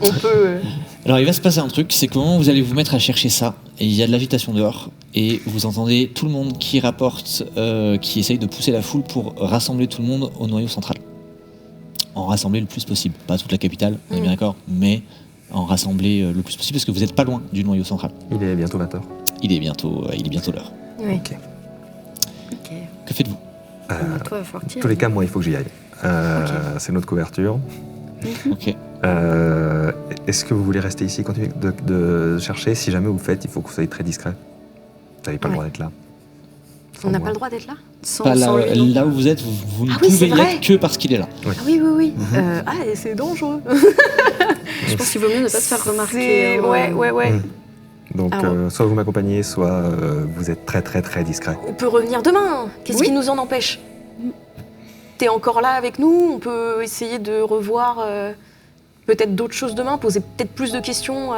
On peut... Alors il va se passer un truc, c'est qu'au moment où vous allez vous mettre à chercher ça, et il y a de l'agitation dehors, et vous entendez tout le monde qui rapporte, qui essaye de pousser la foule pour rassembler tout le monde au noyau central. En rassembler le plus possible. Pas toute la capitale, on est bien d'accord, mais en rassembler le plus possible, parce que vous n'êtes pas loin du noyau central. il est bientôt 20h. Il est bientôt l'heure. Oui. Ok. Ok. Que faites-vous? Toi, il va falloir En tirer. tous les cas, moi, il faut que j'y aille. C'est notre couverture. Ok. Est-ce que vous voulez rester ici, continuer de chercher? Si jamais vous le faites, il faut que vous soyez très discret. Vous n'avez pas le droit d'être là. On n'a pas le droit d'être là? Sans, Pas sans lui, non. là où vous êtes, vous ne Ah oui, c'est pouvez y vrai. être que parce qu'il est là. Ah oui. Ah, et c'est dangereux. Je pense qu'il vaut mieux ne pas se faire remarquer. hein. Ouais. Donc, Ah bon. soit vous m'accompagnez, soit vous êtes très, très, très discret. On peut revenir demain. Qu'est-ce Oui. qui nous en empêche? T'es encore là avec nous? On peut essayer de revoir peut-être d'autres choses demain, poser peut-être plus de questions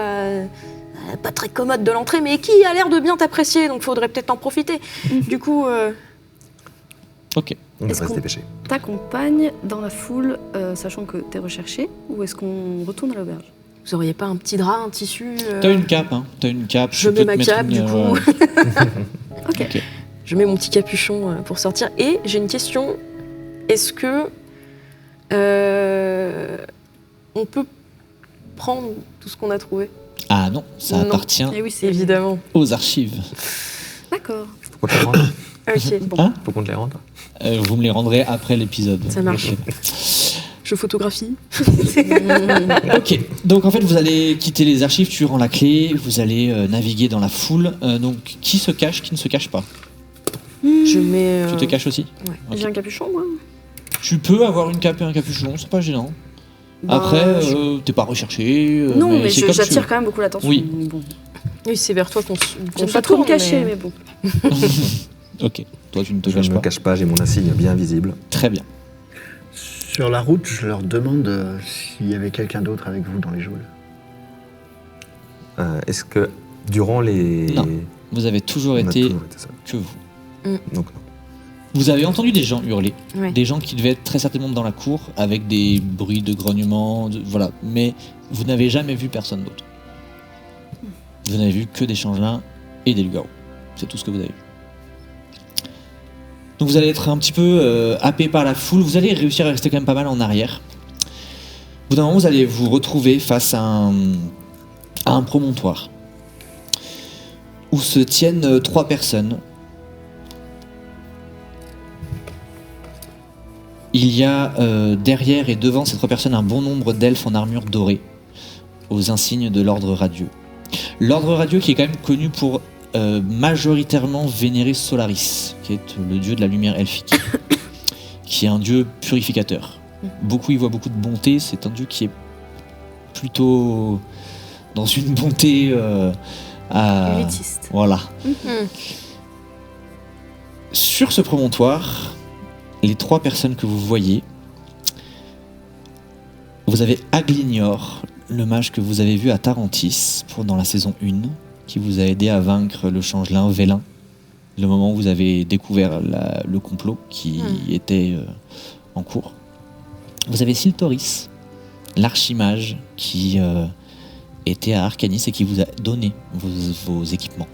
pas très commodes de l'entrée, mais qui a l'air de bien t'apprécier, donc faudrait peut-être en profiter. Du coup, Ok. On Est-ce devrait se qu'on- dépêcher. T'accompagnes dans la foule, sachant que t'es recherché, ou est-ce qu'on retourne à l'auberge? vous auriez pas un petit drap, un tissu T'as une cape, hein. T'as une cape. Je peux mets te ma mettre cape, du coup. Ok. Ok. Je mets mon petit capuchon pour sortir. Et j'ai une question. est-ce que on peut prendre tout ce qu'on a trouvé? Ah non, ça Non. appartient Et oui, c'est Évidemment. aux archives. D'accord. Faut qu'on te les rende. Ok, bon, Hein Faut qu'on te les rende. Vous me les rendrez après l'épisode. ça marche. Je photographie. Ok, donc en fait vous allez quitter les archives, tu rends la clé, vous allez naviguer dans la foule. Donc qui se cache, qui ne se cache pas? Je mets. Tu te caches aussi? ouais. Ok. J'ai un capuchon, moi. Tu peux avoir une cape et un capuchon, c'est pas gênant. Bah, Après, t'es pas recherché. Non, mais c'est comme tu j'attire veux. quand même beaucoup l'attention. Oui. Bon. Oui, c'est vers toi qu'on J'aime se pas trop me tourne, cacher, mais bon. Ok, toi tu ne te Je caches ne me pas. cache pas, j'ai mon insigne bien visible. Très bien. Sur la route, je leur demande s'il y avait quelqu'un d'autre avec vous dans les geôles. Est-ce que durant les... Non. Vous avez toujours On a été toujours été seuls. que vous. Donc non. Vous avez entendu des gens hurler, Ouais. des gens qui devaient être très certainement dans la cour avec des bruits de grognement, voilà. Mais vous n'avez jamais vu personne d'autre. Vous n'avez vu que des changelins et des loups-garous. C'est tout ce que vous avez vu. Donc vous allez être un petit peu happé par la foule. Vous allez réussir à rester quand même pas mal en arrière. Au bout d'un moment, vous allez vous retrouver face à un promontoire où se tiennent 3 personnes. Il y a derrière et devant ces 3 personnes un bon nombre d'elfes en armure dorée, aux insignes de l'ordre radieux. L'ordre radieux qui est quand même connu pour majoritairement vénérer Solaris, qui est le dieu de la lumière elfique, qui est un dieu purificateur. Beaucoup y voient beaucoup de bonté, c'est un dieu qui est plutôt dans une bonté Élitiste. Voilà. Mhm. Sur ce promontoire, les 3 personnes que vous voyez, vous avez Aglignor, le mage que vous avez vu à Tarantis pendant la saison 1, qui vous a aidé à vaincre le changelin Vélin, le moment où vous avez découvert le complot qui était en cours. Vous avez Siltoris, l'archimage qui était à Arcanis et qui vous a donné vos équipements.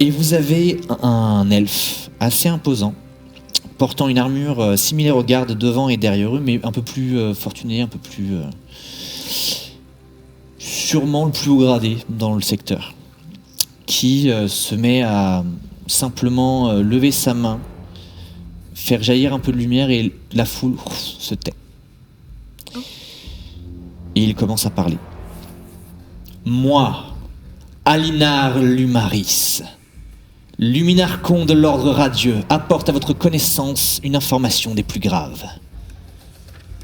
Et vous avez un elfe assez imposant, portant une armure similaire aux gardes devant et derrière eux, mais un peu plus fortuné, un peu plus... sûrement le plus haut gradé dans le secteur, qui se met à simplement lever sa main, faire jaillir un peu de lumière et la foule se tait. Et il commence à parler. Moi, Alinar Lumaris, Luminarchon de l'ordre radieux, apporte à votre connaissance une information des plus graves.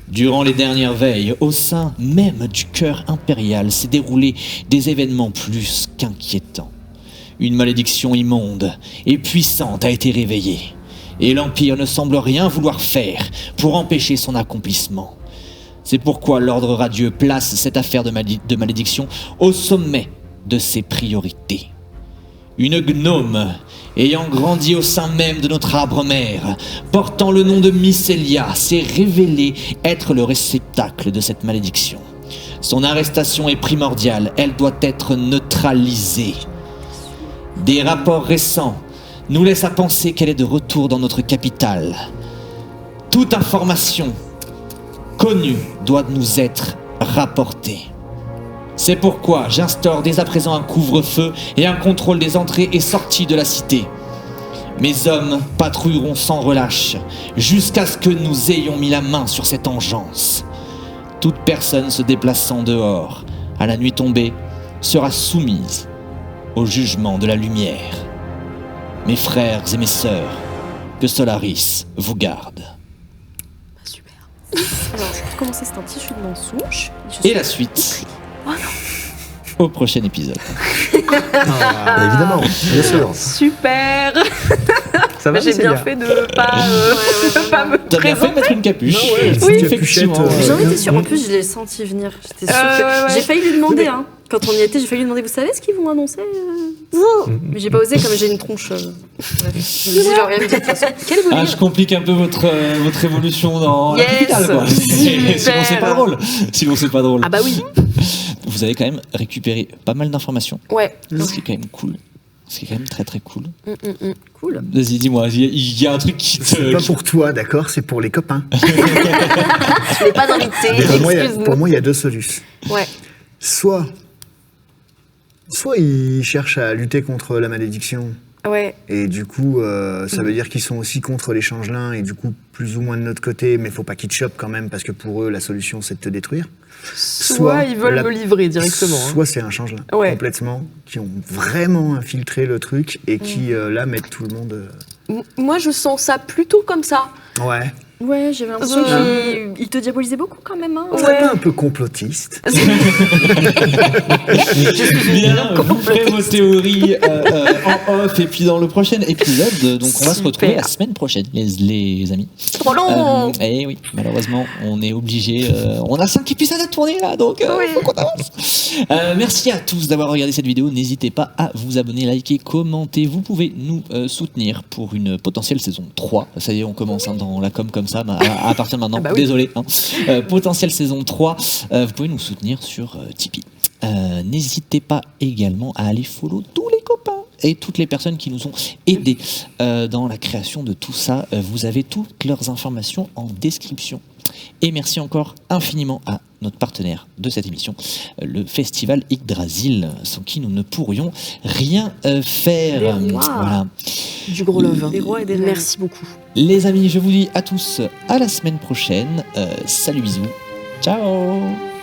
Durant les dernières veilles, au sein même du cœur impérial, s'est déroulé des événements plus qu'inquiétants. Une malédiction immonde et puissante a été réveillée, et l'Empire ne semble rien vouloir faire pour empêcher son accomplissement. C'est pourquoi l'ordre radieux place cette affaire de malédiction au sommet de ses priorités. Une gnome ayant grandi au sein même de notre arbre-mère, portant le nom de Mycelia, s'est révélée être le réceptacle de cette malédiction. Son arrestation est primordiale, elle doit être neutralisée. Des rapports récents nous laissent à penser qu'elle est de retour dans notre capitale. Toute information connue doit nous être rapportée. C'est pourquoi j'instaure dès à présent un couvre-feu et un contrôle des entrées et sorties de la cité. Mes hommes patrouilleront sans relâche jusqu'à ce que nous ayons mis la main sur cette engeance. Toute personne se déplaçant dehors, à la nuit tombée, sera soumise au jugement de la lumière. Mes frères et mes sœurs, que Solaris vous garde. Super. Alors, pour commencer, c'est un tissu de mensonge. Et la suite au prochain épisode. Évidemment, bien sûr. Super. Ça va, J'ai bien Célia fait de pas me T'as bien fait de présenter. mettre une capuche. Non, ouais, Oui, petite effectivement. capuchette, J'en étais sûre. En plus, je l'ai senti venir. J'étais sûre que... ouais. J'ai failli lui demander, hein. Quand on y était, j'ai failli lui demander, vous savez ce qu'ils vont annoncer Mais j'ai pas osé, comme j'ai une tronche. Bref, je me dis, il va rien me dire de toute façon. Quel Ah, bonheur. je complique un peu votre évolution dans la Yes. capitale, quoi. Super. Sinon, c'est pas drôle. Sinon, c'est pas drôle. Ah bah oui. Vous avez quand même récupéré pas mal d'informations, Ouais. ce qui est quand même cool. Ce qui est quand même très très cool. Cool. Vas-y, dis-moi, il y a un truc qui C'est te... pas pour toi, d'accord? C'est pour les copains. Je n'ai pas d'invité, excuse-nous. Pour moi, il y a deux solutions. Ouais. Soit ils cherchent à lutter contre la malédiction, Ouais. et du coup, ça veut dire qu'ils sont aussi contre les changelins, et du coup, plus ou moins de notre côté, mais faut pas qu'ils te chopent quand même, parce que pour eux, la solution, c'est de te détruire. Soit ils veulent me livrer directement. Hein. Soit c'est un changelin, complètement, qui ont vraiment infiltré le truc, et qui, là, mettent tout le monde... Moi, je sens ça plutôt comme ça. Ouais. Ouais, j'avais l'impression qu'il te diabolisait beaucoup quand même. Hein. C'est pas un peu complotiste. Bien, vous ferez vos théories en off, et puis dans le prochain épisode, donc on va se retrouver la semaine prochaine, les amis. Trop long. Et oui, malheureusement, on est obligé. On a 5 épisodes à tourner là, donc faut qu'on avance. Merci à tous d'avoir regardé cette vidéo. N'hésitez pas à vous abonner, liker, commenter. Vous pouvez nous soutenir pour une potentielle saison 3. Ça y est, on commence dans la com comme ça, à partir de maintenant. Désolé. Potentielle saison 3. Vous pouvez nous soutenir sur Tipeee. N'hésitez pas également à aller follow tous les copains et toutes les personnes qui nous ont aidés dans la création de tout ça. Vous avez toutes leurs informations en description. Et merci encore infiniment à notre partenaire de cette émission, le festival Yggdrasil, sans qui nous ne pourrions rien faire. Voilà. Du gros love. Des rois et des reines. Merci beaucoup. Les amis, je vous dis à tous à la semaine prochaine. Salut, bisous. Ciao.